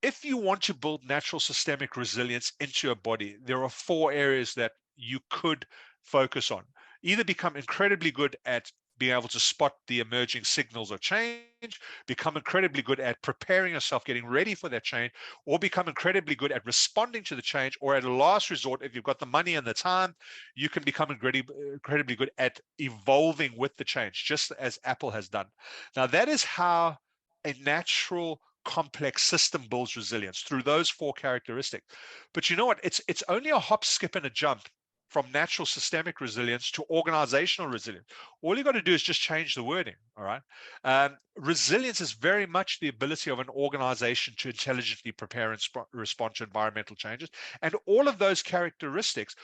if you want to build natural systemic resilience into your body, there are 4 areas that you could focus on. Either become incredibly good at being able to spot the emerging signals of change, become incredibly good at preparing yourself, getting ready for that change, or become incredibly good at responding to the change, or at a last resort, if you've got the money and the time, you can become incredibly good at evolving with the change, just as Apple has done. Now, that is how a natural complex system builds resilience, through those 4 characteristics. But you know what? It's only a hop, skip, and a jump from natural systemic resilience to organizational resilience. All you got to do is just change the wording. All right. Resilience is very much the ability of an organization to intelligently prepare and respond to environmental changes. And all of those characteristics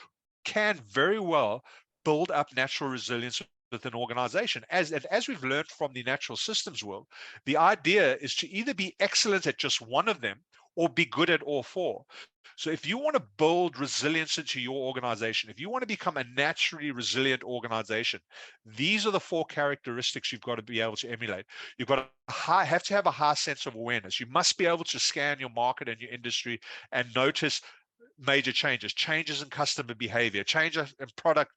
can very well build up natural resilience with an organization. As we've learned from the natural systems world, the idea is to either be excellent at just one of them or be good at all 4. So if you want to build resilience into your organization, if you want to become a naturally resilient organization, these are the 4 characteristics you've got to be able to emulate. You've got to have a high sense of awareness. You must be able to scan your market and your industry and notice major changes in customer behavior, changes in product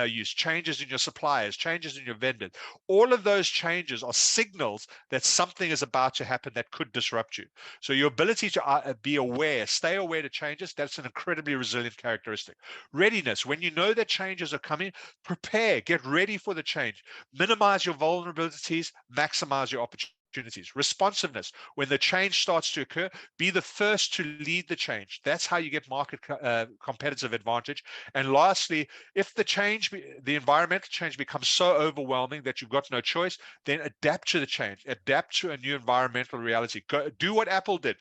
use, changes in your suppliers, changes in your vendors. All of those changes are signals that something is about to happen that could disrupt you. So your ability to be aware, stay aware to changes, that's an incredibly resilient characteristic. Readiness, when you know that changes are coming, prepare, get ready for the change, minimize your vulnerabilities, maximize your opportunities. Responsiveness, when the change starts to occur, be the first to lead the change. That's how you get market competitive advantage. And lastly, if the environmental change becomes so overwhelming that you've got no choice, then adapt to the change, adapt to a new environmental reality. Do what Apple did.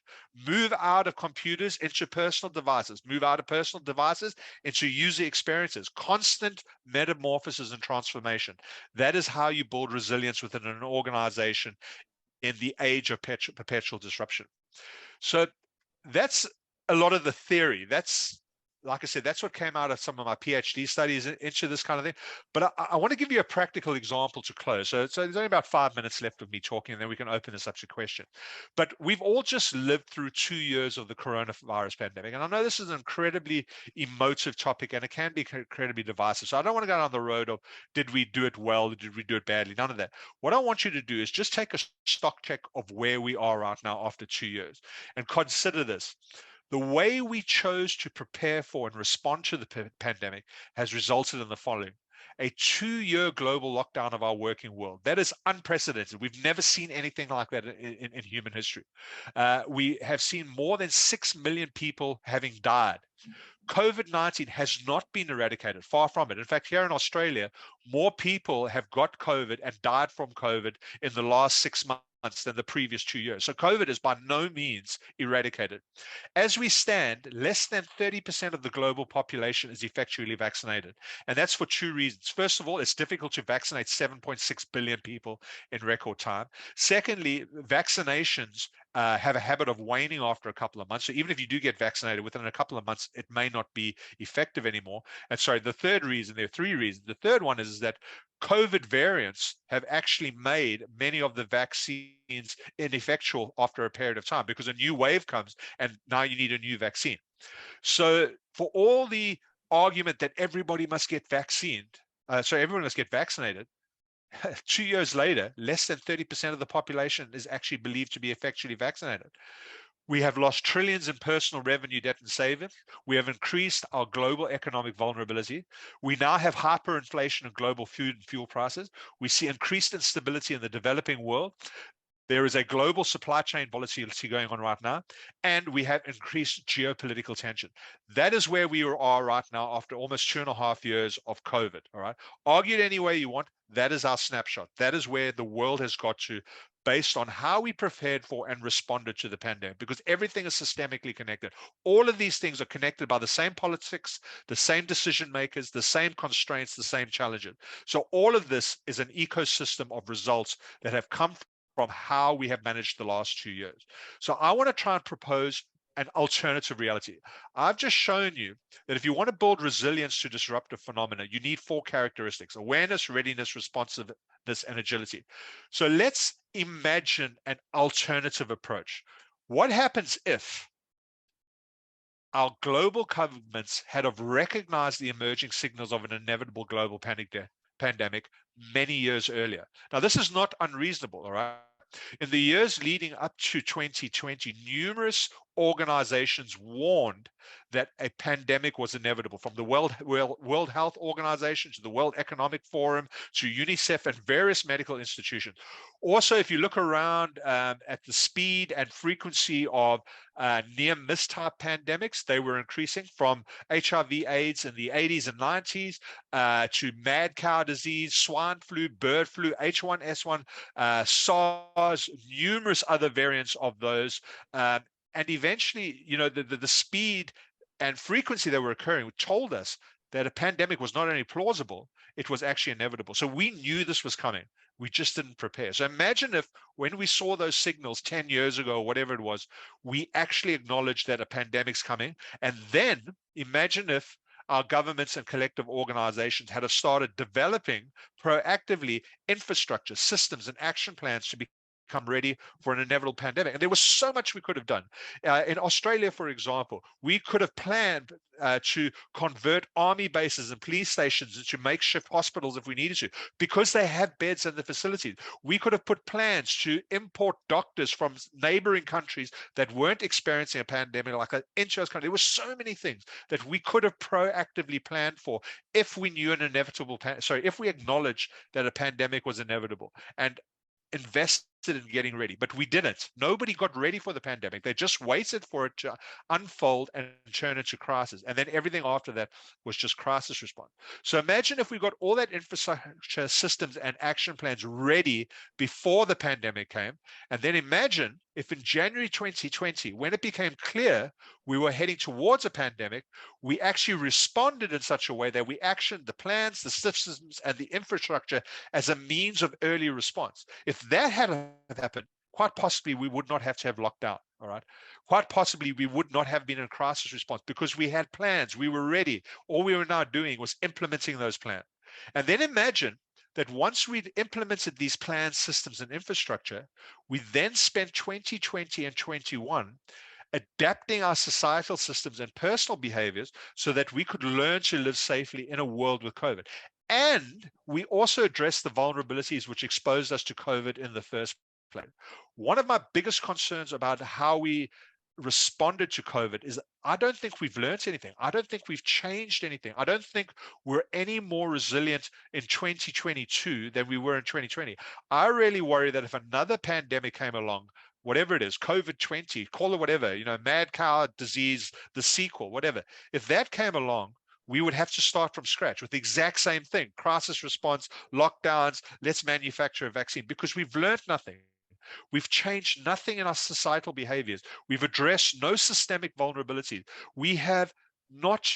Move out of computers into personal devices, move out of personal devices into user experiences, constant metamorphosis and transformation. That is how you build resilience within an organization in the age of perpetual disruption. So that's a lot of the theory. That's, like I said, that's what came out of some of my PhD studies into this kind of thing. But I want to give you a practical example to close. So there's only about 5 minutes left of me talking, and then we can open this up to questions. But we've all just lived through 2 years of the coronavirus pandemic. And I know this is an incredibly emotive topic, and it can be incredibly divisive. So I don't want to go down the road of, did we do it well? Did we do it badly? None of that. What I want you to do is just take a stock check of where we are right now after 2 years and consider this. The way we chose to prepare for and respond to the pandemic has resulted in the following: a 2-year global lockdown of our working world. That is unprecedented. We've never seen anything like that in human history. We have seen more than 6 million people having died. COVID-19 has not been eradicated, far from it. In fact, here in Australia, more people have got COVID and died from COVID in the last 6 months than the previous 2 years. So COVID is by no means eradicated. As we stand, less than 30% of the global population is effectually vaccinated. And that's for 2 reasons. First of all, it's difficult to vaccinate 7.6 billion people in record time. Secondly, vaccinations have a habit of waning after a couple of months. So even if you do get vaccinated, within a couple of months, it may not be effective anymore. And sorry, the third reason, there are 3 reasons. The third one is that COVID variants have actually made many of the vaccines ineffectual after a period of time, because a new wave comes and now you need a new vaccine. So for all the argument that everybody must get vaccinated, 2 years later, less than 30% of the population is actually believed to be effectually vaccinated. We have lost trillions in personal revenue, debt, and savings. We have increased our global economic vulnerability. We now have hyperinflation in global food and fuel prices. We see increased instability in the developing world. There is a global supply chain volatility going on right now, and we have increased geopolitical tension. That is where we are right now after almost 2.5 years of COVID, all right? Argue it any way you want. That is our snapshot. That is where the world has got to based on how we prepared for and responded to the pandemic, because everything is systemically connected. All of these things are connected by the same politics, the same decision makers, the same constraints, the same challenges. So all of this is an ecosystem of results that have come from how we have managed the last 2 years. So I want to try and propose an alternative reality. I've just shown you that if you want to build resilience to disruptive phenomena, you need 4 characteristics: awareness, readiness, responsiveness, and agility. So let's imagine an alternative approach. What happens if our global governments had have recognized the emerging signals of an inevitable global pandemic many years earlier? Now, this is not unreasonable, all right? In the years leading up to 2020, numerous organizations warned that a pandemic was inevitable, from the World Health Organization to the World Economic Forum to UNICEF and various medical institutions. Also, if you look around at the speed and frequency of near-miss type pandemics, they were increasing from HIV/AIDS in the 80s and 90s to mad cow disease, swine flu, bird flu, H1N1, SARS, numerous other variants of those. And eventually, you know, the speed and frequency that were occurring told us that a pandemic was not only plausible, it was actually inevitable. So we knew this was coming. We just didn't prepare. So imagine if when we saw those signals 10 years ago, or whatever it was, we actually acknowledged that a pandemic's coming. And then imagine if our governments and collective organizations had started developing proactively infrastructure, systems, and action plans to become ready for an inevitable pandemic. And there was so much we could have done. In Australia, for example, we could have planned to convert army bases and police stations into makeshift hospitals if we needed to, because they have beds in the facilities. We could have put plans to import doctors from neighboring countries that weren't experiencing a pandemic like into those countries. There were so many things that we could have proactively planned for if we knew an inevitable, if we acknowledged that a pandemic was inevitable and invested in getting ready. But we didn't. Nobody got ready for the pandemic. They just waited for it to unfold and turn into crisis. And then everything after that was just crisis response. So imagine if we got all that infrastructure, systems, and action plans ready before the pandemic came. And then imagine if in January 2020, when it became clear we were heading towards a pandemic, we actually responded in such a way that we actioned the plans, the systems, and the infrastructure as a means of early response. If that had happened, quite possibly we would not have to have lockdown. All right. Quite possibly we would not have been in crisis response because we had plans. We were ready. All we were now doing was implementing those plans. And then imagine that once we'd implemented these plans, systems, and infrastructure, we then spent 2020 and 21 adapting our societal systems and personal behaviors so that we could learn to live safely in a world with COVID. And we also addressed the vulnerabilities which exposed us to COVID in the first place. One of my biggest concerns about how we responded to COVID is I don't think we've learned anything. I don't think we've changed anything. I don't think we're any more resilient in 2022 than we were in 2020. I really worry that if another pandemic came along, whatever it is, COVID-20, call it whatever, you know, mad cow disease, the sequel, whatever, if that came along, we would have to start from scratch with the exact same thing: crisis response, lockdowns, let's manufacture a vaccine, because we've learned nothing. We've changed nothing in our societal behaviors. We've addressed no systemic vulnerabilities. We have not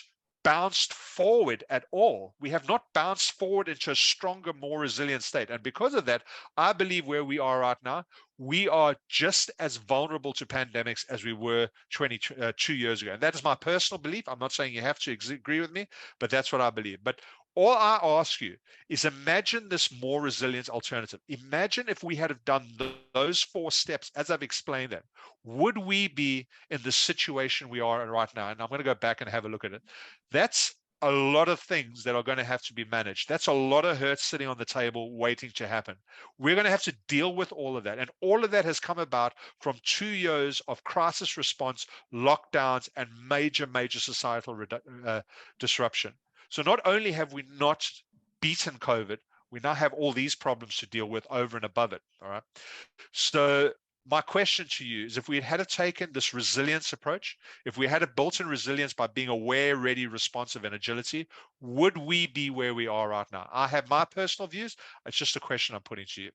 bounced forward at all. We have not bounced forward into a stronger, more resilient state. And because of that, I believe where we are right now, we are just as vulnerable to pandemics as we were 2 years ago. And that is my personal belief. I'm not saying you have to agree with me, but that's what I believe. But all I ask you is imagine this more resilient alternative. Imagine if we had done those 4 steps as I've explained them. Would we be in the situation we are in right now? And I'm going to go back and have a look at it. That's a lot of things that are going to have to be managed. That's a lot of hurt sitting on the table waiting to happen. We're going to have to deal with all of that. And all of that has come about from 2 years of crisis response, lockdowns, and major societal disruption. So not only have we not beaten COVID, we now have all these problems to deal with over and above it. All right. So my question to you is, if we had taken this resilience approach, if we had a built-in resilience by being aware, ready, responsive, and agility, would we be where we are right now? I have my personal views. It's just a question I'm putting to you.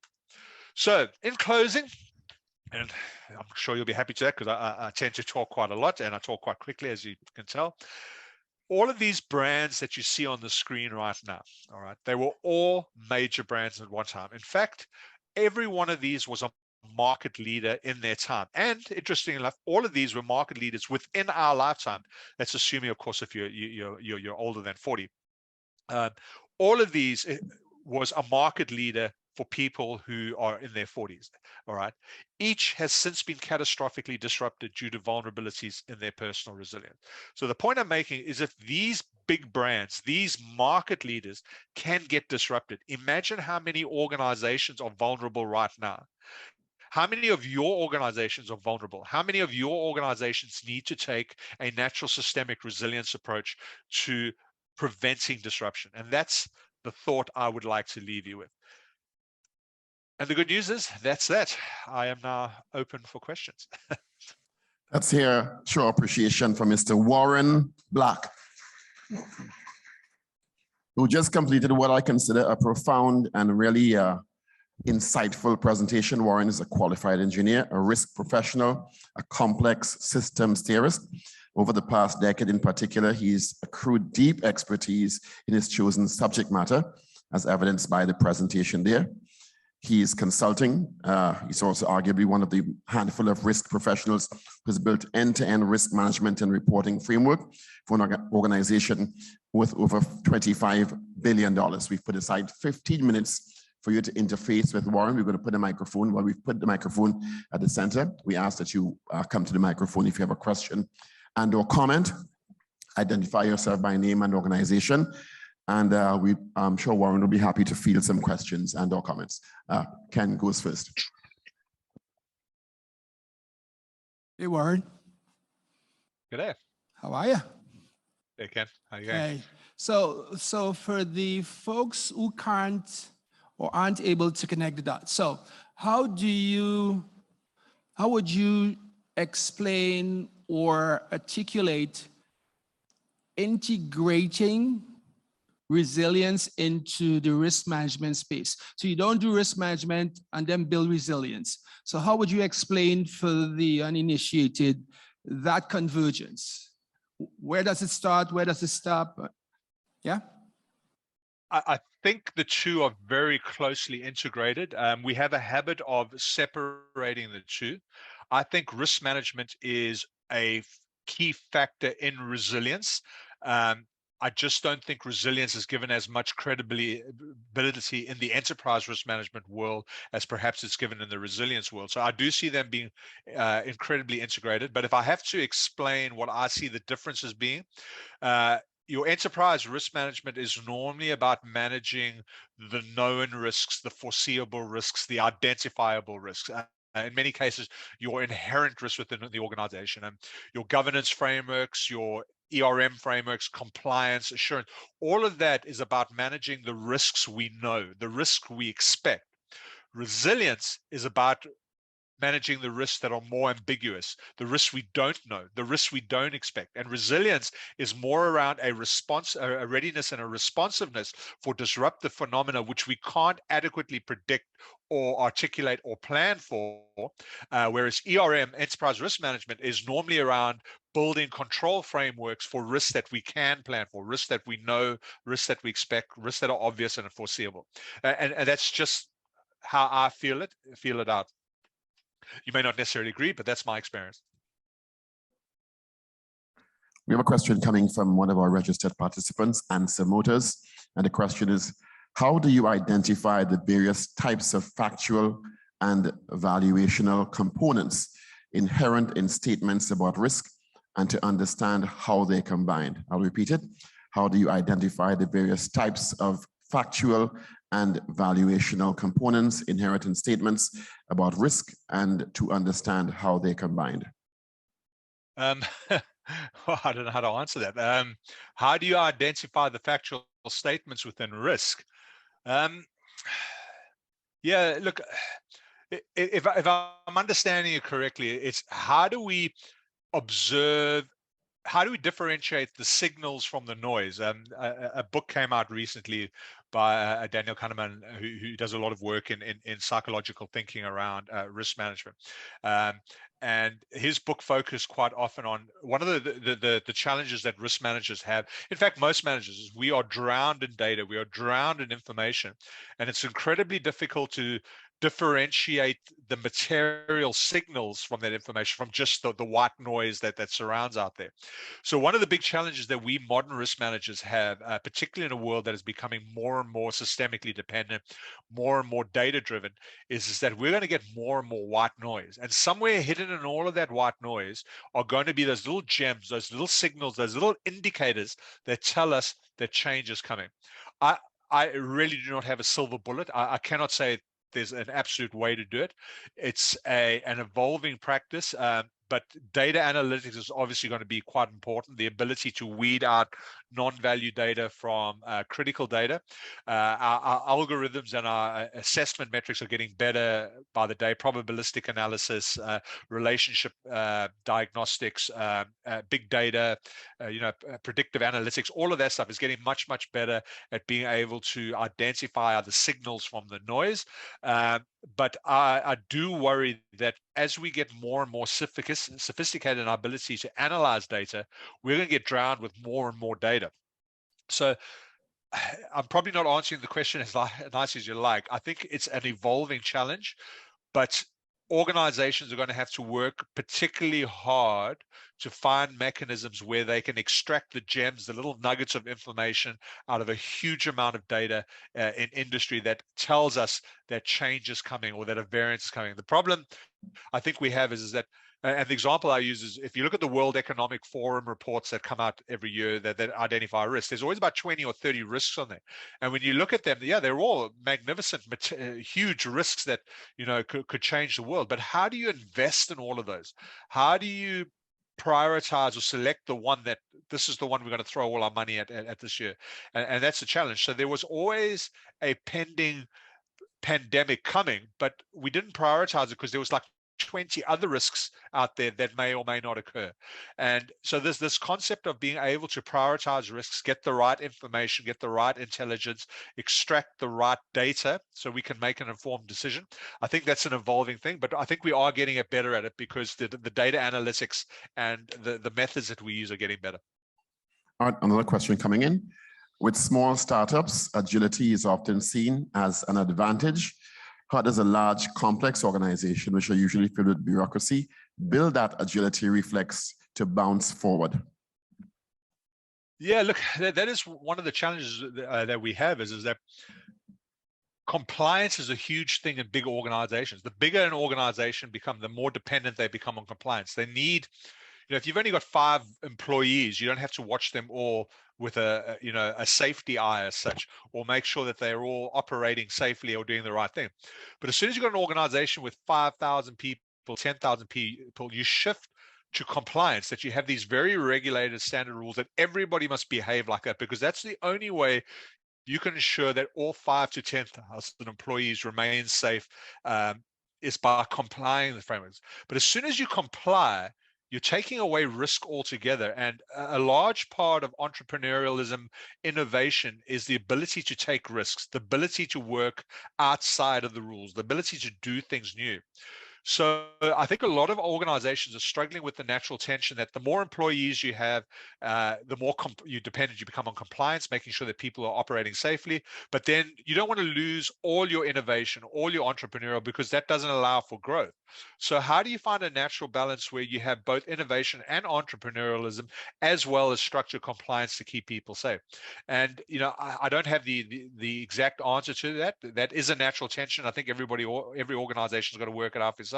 So in closing, and I'm sure you'll be happy to that because I tend to talk quite a lot and I talk quite quickly, as you can tell. All of these brands that you see on the screen right now, all right, they were all major brands at one time. In fact, every one of these was a market leader in their time. And interestingly enough, all of these were market leaders within our lifetime. That's assuming, of course, if you're older than 40. All of these was a market leader for people who are in their 40s. All right. Each has since been catastrophically disrupted due to vulnerabilities in their personal resilience. So the point I'm making is if these big brands, these market leaders can get disrupted, imagine how many organizations are vulnerable right now. How many of your organizations are vulnerable? How many of your organizations need to take a natural systemic resilience approach to preventing disruption? And that's the thought I would like to leave you with. And the good news is that's that. I am now open for questions. Let's hear show appreciation for Mr. Warren Black, who just completed what I consider a profound and really insightful presentation. Warren is a qualified engineer, a risk professional, a complex systems theorist. Over the past decade in particular, he's accrued deep expertise in his chosen subject matter, as evidenced by the presentation there. He's consulting. He's also arguably one of the handful of risk professionals who's built end-to-end risk management and reporting framework for an organization with over $25 billion. We've put aside 15 minutes for you to interface with Warren. We're going to put a microphone. While we've put the microphone at the center, we ask that you come to the microphone if you have a question and or comment. Identify yourself by name and organization. And I'm sure Warren will be happy to field some questions and or comments. Ken goes first. Hey, Warren. Good day. How are you? Hey, Ken. How you going? Hey. So for the folks who can't or aren't able to connect the dots, so how would you explain or articulate integrating resilience into the risk management space? So you don't do risk management and then build resilience. So how would you explain for the uninitiated that convergence? Where does it start? Where does it stop? Yeah. I think the two are very closely integrated. We have a habit of separating the two. I think risk management is a key factor in resilience. I just don't think resilience is given as much credibility in the enterprise risk management world as perhaps it's given in the resilience world. So I do see them being incredibly integrated. But if I have to explain what I see the differences being, your enterprise risk management is normally about managing the known risks, the foreseeable risks, the identifiable risks. In many cases, your inherent risks within the organization and your governance frameworks, your frameworks, compliance, assurance, all of that is about managing the risks we know, the risk we expect. Resilience is about managing the risks that are more ambiguous, the risks we don't know, the risks we don't expect. And resilience is more around a response, a readiness and a responsiveness for disruptive phenomena which we can't adequately predict or articulate or plan for, whereas enterprise risk management, is normally around building control frameworks for risks that we can plan for, risks that we know, risks that we expect, risks that are obvious and foreseeable. And that's just how I feel it out. You may not necessarily agree, but that's my experience. We have a question coming from one of our registered participants, Answer Motors. And the question is, how do you identify the various types of factual and evaluational components inherent in statements about risk and to understand how they combine? I'll repeat it. How do you identify the various types of factual and valuational components inherent in statements about risk and to understand how they combined? Well, I don't know how to answer that. How do you identify the factual statements within risk? Yeah, look, if I'm understanding it correctly, it's how do we observe how do we differentiate the signals from the noise? A book came out recently by Daniel Kahneman, who does a lot of work in psychological thinking around risk management. And his book focused quite often on one of the challenges that risk managers have. In fact, most managers, is we are drowned in data, we are drowned in information, and it's incredibly difficult to differentiate the material signals from that information from just the white noise that surrounds out there. So one of the big challenges that we modern risk managers have, particularly in a world that is becoming more and more systemically dependent, more and more data driven, is that we're going to get more and more white noise. And somewhere hidden in all of that white noise are going to be those little gems, those little signals, those little indicators that tell us that change is coming. I really do not have a silver bullet. I cannot say there's an absolute way to do it. It's an evolving practice, but data analytics is obviously going to be quite important. The ability to weed out non-value data from critical data. Our algorithms and our assessment metrics are getting better by the day. Probabilistic analysis, relationship diagnostics, big data, predictive analytics, all of that stuff is getting much, much better at being able to identify the signals from the noise. But I do worry that as we get more and more sophisticated in our ability to analyze data, we're going to get drowned with more and more data. So I'm probably not answering the question as nice as you like. I think it's an evolving challenge, but organizations are going to have to work particularly hard to find mechanisms where they can extract the gems, the little nuggets of information out of a huge amount of data in industry that tells us that change is coming or that a variance is coming. The problem I think we have is that, and the example I use is if you look at the World Economic Forum reports that come out every year that identify risks, there's always about 20 or 30 risks on there. And when you look at them, yeah, they're all magnificent, huge risks that, could change the world. But how do you invest in all of those? How do you prioritize or select the one that this is the one we're going to throw all our money at this year? And that's the challenge. So there was always a pending pandemic coming, but we didn't prioritize it because there was like 20 other risks out there that may or may not occur. And so there's this concept of being able to prioritize risks, get the right information, get the right intelligence, extract the right data so we can make an informed decision. I think that's an evolving thing, but I think we are getting it better at it because the data analytics and the methods that we use are getting better. All right, another question coming in. With small startups, agility is often seen as an advantage. How does a large, complex organization, which are usually filled with bureaucracy, build that agility reflex to bounce forward? Yeah, look, that is one of the challenges that we have is that compliance is a huge thing in big organizations. The bigger an organization becomes, the more dependent they become on compliance. They need, if you've only got 5 employees, you don't have to watch them all with a safety eye as such, or make sure that they're all operating safely or doing the right thing. But as soon as you've got an organization with 5,000 people, 10,000 people, you shift to compliance, that you have these very regulated standard rules that everybody must behave like that, because that's the only way you can ensure that all 5,000 to 10,000 employees remain safe, is by complying with frameworks. But as soon as you comply, you're taking away risk altogether. And a large part of entrepreneurialism, innovation, is the ability to take risks, the ability to work outside of the rules, the ability to do things new. So I think a lot of organizations are struggling with the natural tension that the more employees you have, the more dependent you become on compliance, making sure that people are operating safely. But then you don't want to lose all your innovation, all your entrepreneurial, because that doesn't allow for growth. So how do you find a natural balance where you have both innovation and entrepreneurialism, as well as structured compliance to keep people safe? And I don't have the exact answer to that. That is a natural tension. I think every organization's got to work it out for itself.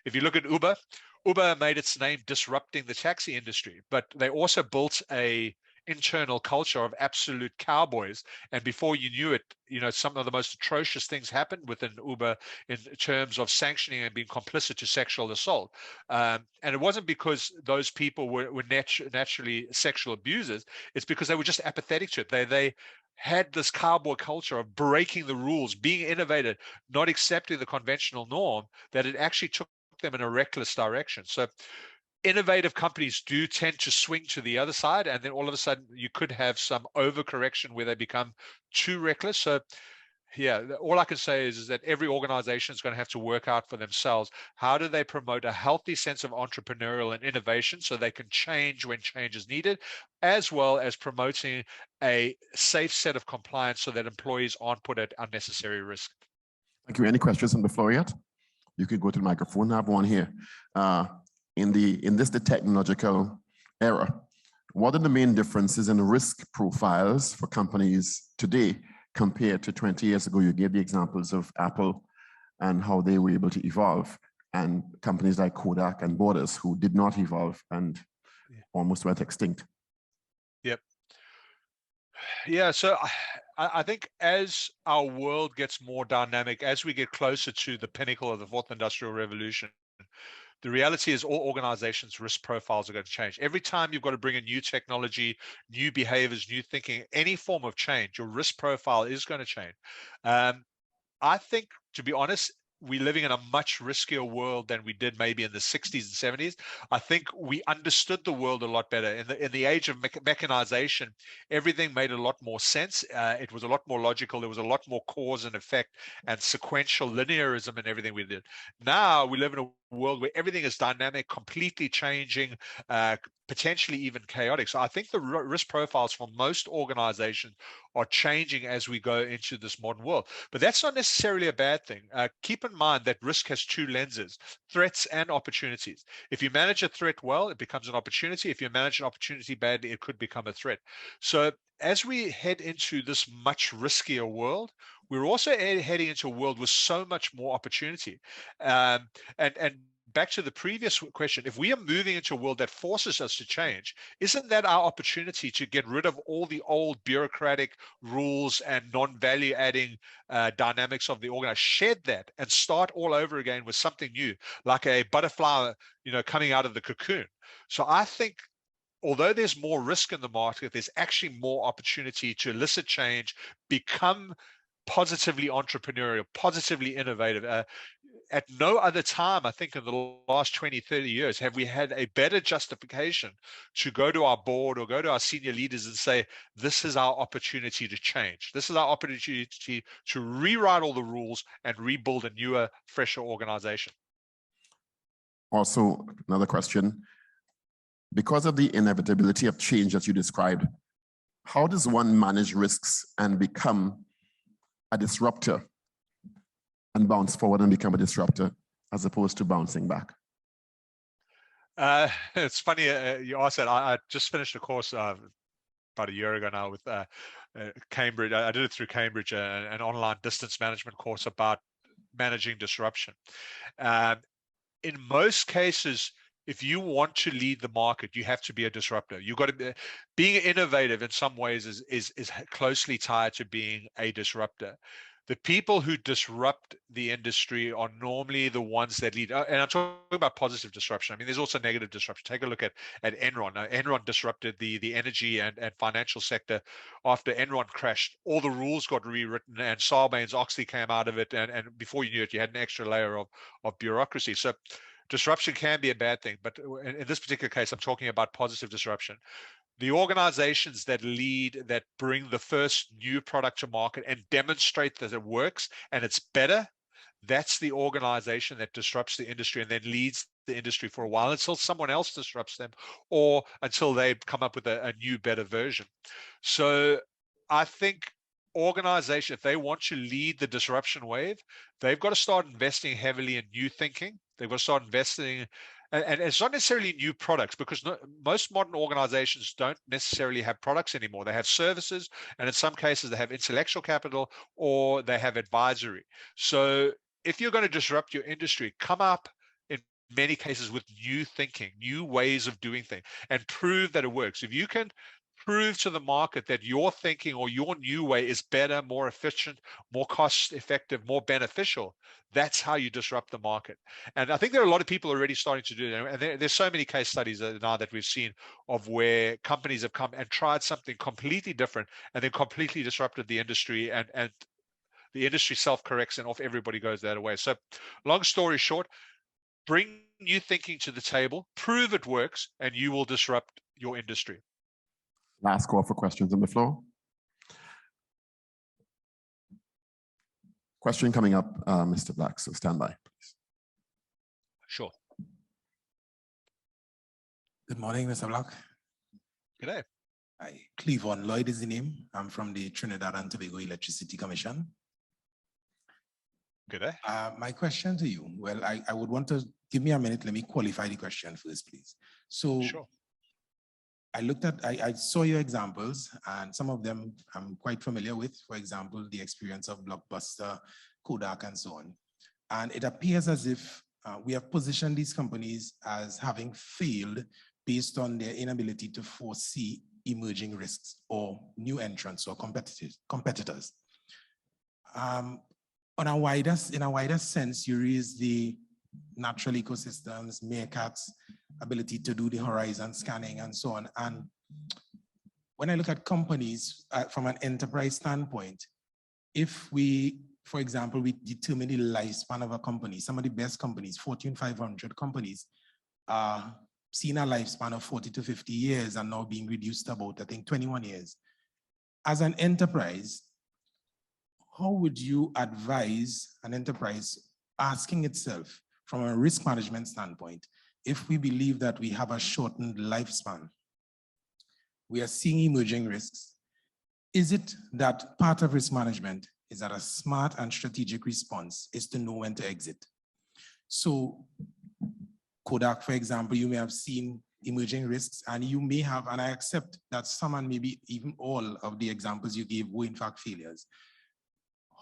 If you look at Uber made its name disrupting the taxi industry, but they also built a internal culture of absolute cowboys. And before you knew it, some of the most atrocious things happened within Uber in terms of sanctioning and being complicit to sexual assault. And it wasn't because those people were naturally sexual abusers. It's because they were just apathetic to it. They had this cowboy culture of breaking the rules, being innovative, not accepting the conventional norm, that it actually took them in a reckless direction. So innovative companies do tend to swing to the other side, and then all of a sudden you could have some overcorrection where they become too reckless. So yeah, all I can say is that every organization is going to have to work out for themselves. How do they promote a healthy sense of entrepreneurial and innovation so they can change when change is needed, as well as promoting a safe set of compliance so that employees aren't put at unnecessary risk? Thank you. Any questions on the floor yet? You could go to the microphone. I have one here. In this technological era, what are the main differences in risk profiles for companies today compared to 20 years ago? You gave the examples of Apple and how they were able to evolve, and companies like Kodak and Borders who did not evolve and almost went extinct. Yep. Yeah, so I think as our world gets more dynamic, as we get closer to the pinnacle of the fourth industrial revolution, the reality is all organizations' risk profiles are going to change. Every time you've got to bring in new technology, new behaviors, new thinking, any form of change, your risk profile is going to change. I think, to be honest, we're living in a much riskier world than we did maybe in the 60s and 70s. I think we understood the world a lot better. In the age of mechanization, everything made a lot more sense. It was a lot more logical. There was a lot more cause and effect and sequential linearism in everything we did. Now we live in a world where everything is dynamic, completely changing, potentially even chaotic. So I think the risk profiles for most organizations are changing as we go into this modern world. But that's not necessarily a bad thing. Keep in mind that risk has two lenses, threats and opportunities. If you manage a threat well, it becomes an opportunity. If you manage an opportunity badly, it could become a threat. So as we head into this much riskier world, we're also heading into a world with so much more opportunity. And back to the previous question, if we are moving into a world that forces us to change, isn't that our opportunity to get rid of all the old bureaucratic rules and non-value adding dynamics of the organization, shed that and start all over again with something new, like a butterfly, coming out of the cocoon? So I think, although there's more risk in the market, there's actually more opportunity to elicit change, become positively entrepreneurial, positively innovative. At no other time, I think, in the last 20, 30 years, have we had a better justification to go to our board or go to our senior leaders and say, this is our opportunity to change. This is our opportunity to rewrite all the rules and rebuild a newer, fresher organization. Also, another question. Because of the inevitability of change that you described, how does one manage risks and become a disruptor and bounce forward and become a disruptor as opposed to bouncing back? It's funny you asked that. I just finished a course about a year ago now with Cambridge. I did it through Cambridge, an online distance management course about managing disruption. In most cases, if you want to lead the market, you have to be a disruptor. You've got to be, being innovative in some ways is closely tied to being a disruptor. The people who disrupt the industry are normally the ones that lead. And I'm talking about positive disruption. I mean, there's also negative disruption. Take a look at Enron. Now, Enron disrupted the energy and financial sector after Enron crashed. All the rules got rewritten, and Sarbanes-Oxley came out of it. And before you knew it, you had an extra layer of bureaucracy. So disruption can be a bad thing. But in this particular case, I'm talking about positive disruption. The organizations that lead, that bring the first new product to market and demonstrate that it works and it's better, that's the organization that disrupts the industry and then leads the industry for a while until someone else disrupts them or until they come up with a new, better version. So I think organization, if they want to lead the disruption wave, they've got to start investing heavily in new thinking. They've got to start investing, and it's not necessarily new products, because most modern organizations don't necessarily have products anymore. They have services, and in some cases they have intellectual capital or they have advisory. So if you're going to disrupt your industry, come up in many cases with new thinking, new ways of doing things, and prove that it works. If you can prove to the market that your thinking or your new way is better, more efficient, more cost effective, more beneficial, that's how you disrupt the market. And I think there are a lot of people already starting to do that. And there's so many case studies now that we've seen of where companies have come and tried something completely different and then completely disrupted the industry, and the industry self-corrects and off everybody goes that way. So long story short, bring new thinking to the table, prove it works, and you will disrupt your industry. Last call for questions on the floor. Question coming up, Mr. Black, so stand by, please. Sure. Good morning, Mr. Black. Good day. Hi, Cleavon Lloyd is the name. I'm from the Trinidad and Tobago Electricity Commission. Good day. My question to you, well, I would want to give me a minute. Let me qualify the question first, please. So Sure. I saw your examples, and some of them I'm quite familiar with. For example, the experience of Blockbuster, Kodak, and so on. And it appears as if we have positioned these companies as having failed based on their inability to foresee emerging risks or new entrants or competitors. In a wider sense, you raise the natural ecosystems, meerkats, ability to do the horizon scanning and so on. And when I look at companies from an enterprise standpoint, if we, for example, we determine the lifespan of a company, some of the best companies, Fortune 500 companies, seen a lifespan of 40 to 50 years and now being reduced to about, I think, 21 years. As an enterprise, how would you advise an enterprise asking itself from a risk management standpoint, if we believe that we have a shortened lifespan, we are seeing emerging risks, is it that part of risk management is that a smart and strategic response is to know when to exit? So Kodak, for example, you may have seen emerging risks, and you may have, and I accept that some and maybe even all of the examples you gave were in fact failures.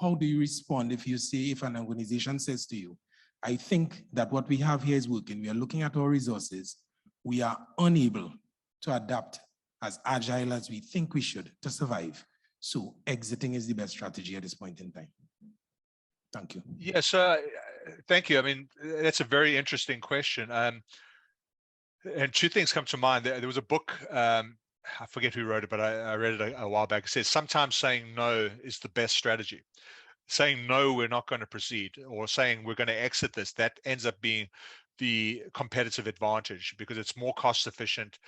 How do you respond if you say, if an organization says to you, I think that what we have here is working, we are looking at our resources, we are unable to adapt as agile as we think we should to survive. So exiting is the best strategy at this point in time. Thank you. Yes, thank you. I mean, that's a very interesting question. And two things come to mind. There was a book, I forget who wrote it, but I read it a while back. It says, sometimes saying no is the best strategy. Saying no, we're not going to proceed, or saying we're going to exit this, that ends up being the competitive advantage because it's more cost efficient.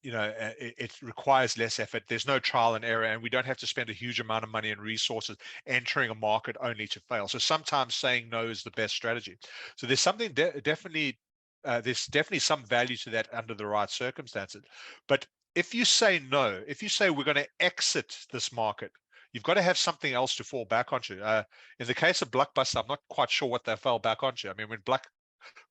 It requires less effort. There's no trial and error, and we don't have to spend a huge amount of money and resources entering a market only to fail. So sometimes saying no is the best strategy. So there's something definitely some value to that under the right circumstances. But if you say no, if you say we're going to exit this market, you've got to have something else to fall back onto. In the case of Blockbuster, I'm not quite sure what they fell back onto. I mean, when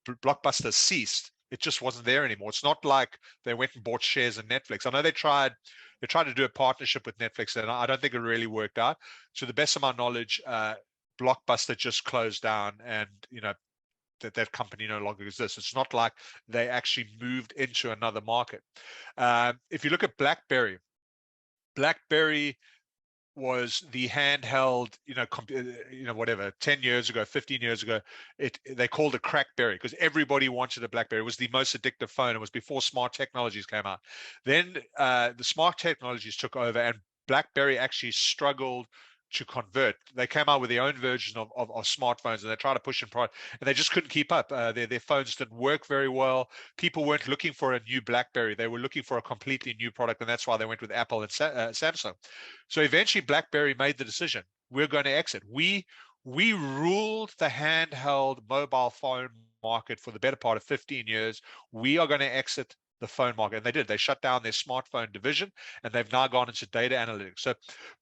Blockbuster ceased, it just wasn't there anymore. It's not like they went and bought shares in Netflix. I know they tried to do a partnership with Netflix, and I don't think it really worked out. To the best of my knowledge, Blockbuster just closed down, and that company no longer exists. It's not like they actually moved into another market. If you look at BlackBerry was the handheld, whatever, 10 years ago, 15 years ago, they called it Crackberry because everybody wanted a BlackBerry. It was the most addictive phone. It was before smart technologies came out. Then the smart technologies took over, and BlackBerry actually struggled to convert. They came out with their own version of smartphones, and they tried to push in product, and they just couldn't keep up. Their phones didn't work very well. People weren't looking for a new BlackBerry. They were looking for a completely new product, and that's why they went with Apple and Samsung. So eventually BlackBerry made the decision, we're going to exit. We ruled the handheld mobile phone market for the better part of 15 years. We are going to exit the phone market. And they did. They shut down their smartphone division, and they've now gone into data analytics. So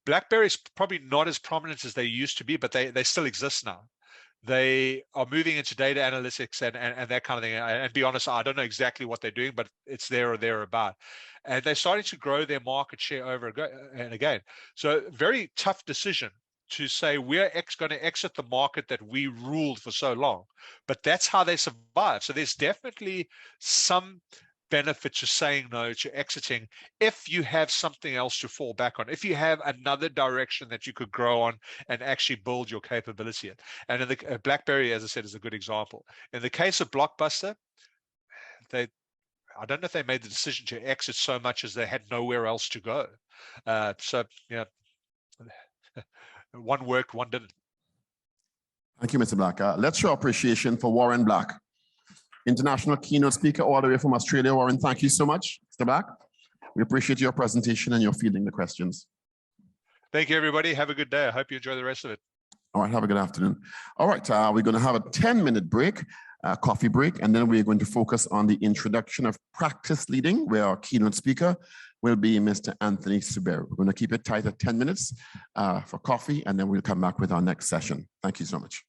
BlackBerry is probably not as prominent as they used to be, but they still exist now. They are moving into data analytics and that kind of thing. And be honest, I don't know exactly what they're doing, but it's there or thereabout. And they're starting to grow their market share over and again. So very tough decision to say we're going to exit the market that we ruled for so long. But that's how they survive. So there's definitely some benefit to saying no, to exiting, if you have something else to fall back on, if you have another direction that you could grow on and actually build your capability in. And in the BlackBerry, as I said, is a good example. In the case of Blockbuster, I don't know if they made the decision to exit so much as they had nowhere else to go. One worked, one didn't. Thank you, Mr. Black. Let's show appreciation for Warren Black. International keynote speaker all the way from Australia. Warren, thank you so much. Mr. Black, we appreciate your presentation and your fielding the questions. Thank you, everybody. Have a good day. I hope you enjoy the rest of it. All right, have a good afternoon. All right, we're going to have a 10-minute break, coffee break, and then we're going to focus on the introduction of practice leading, where our keynote speaker will be Mr. Anthony Suberu. We're going to keep it tight at 10 minutes for coffee, and then we'll come back with our next session. Thank you so much.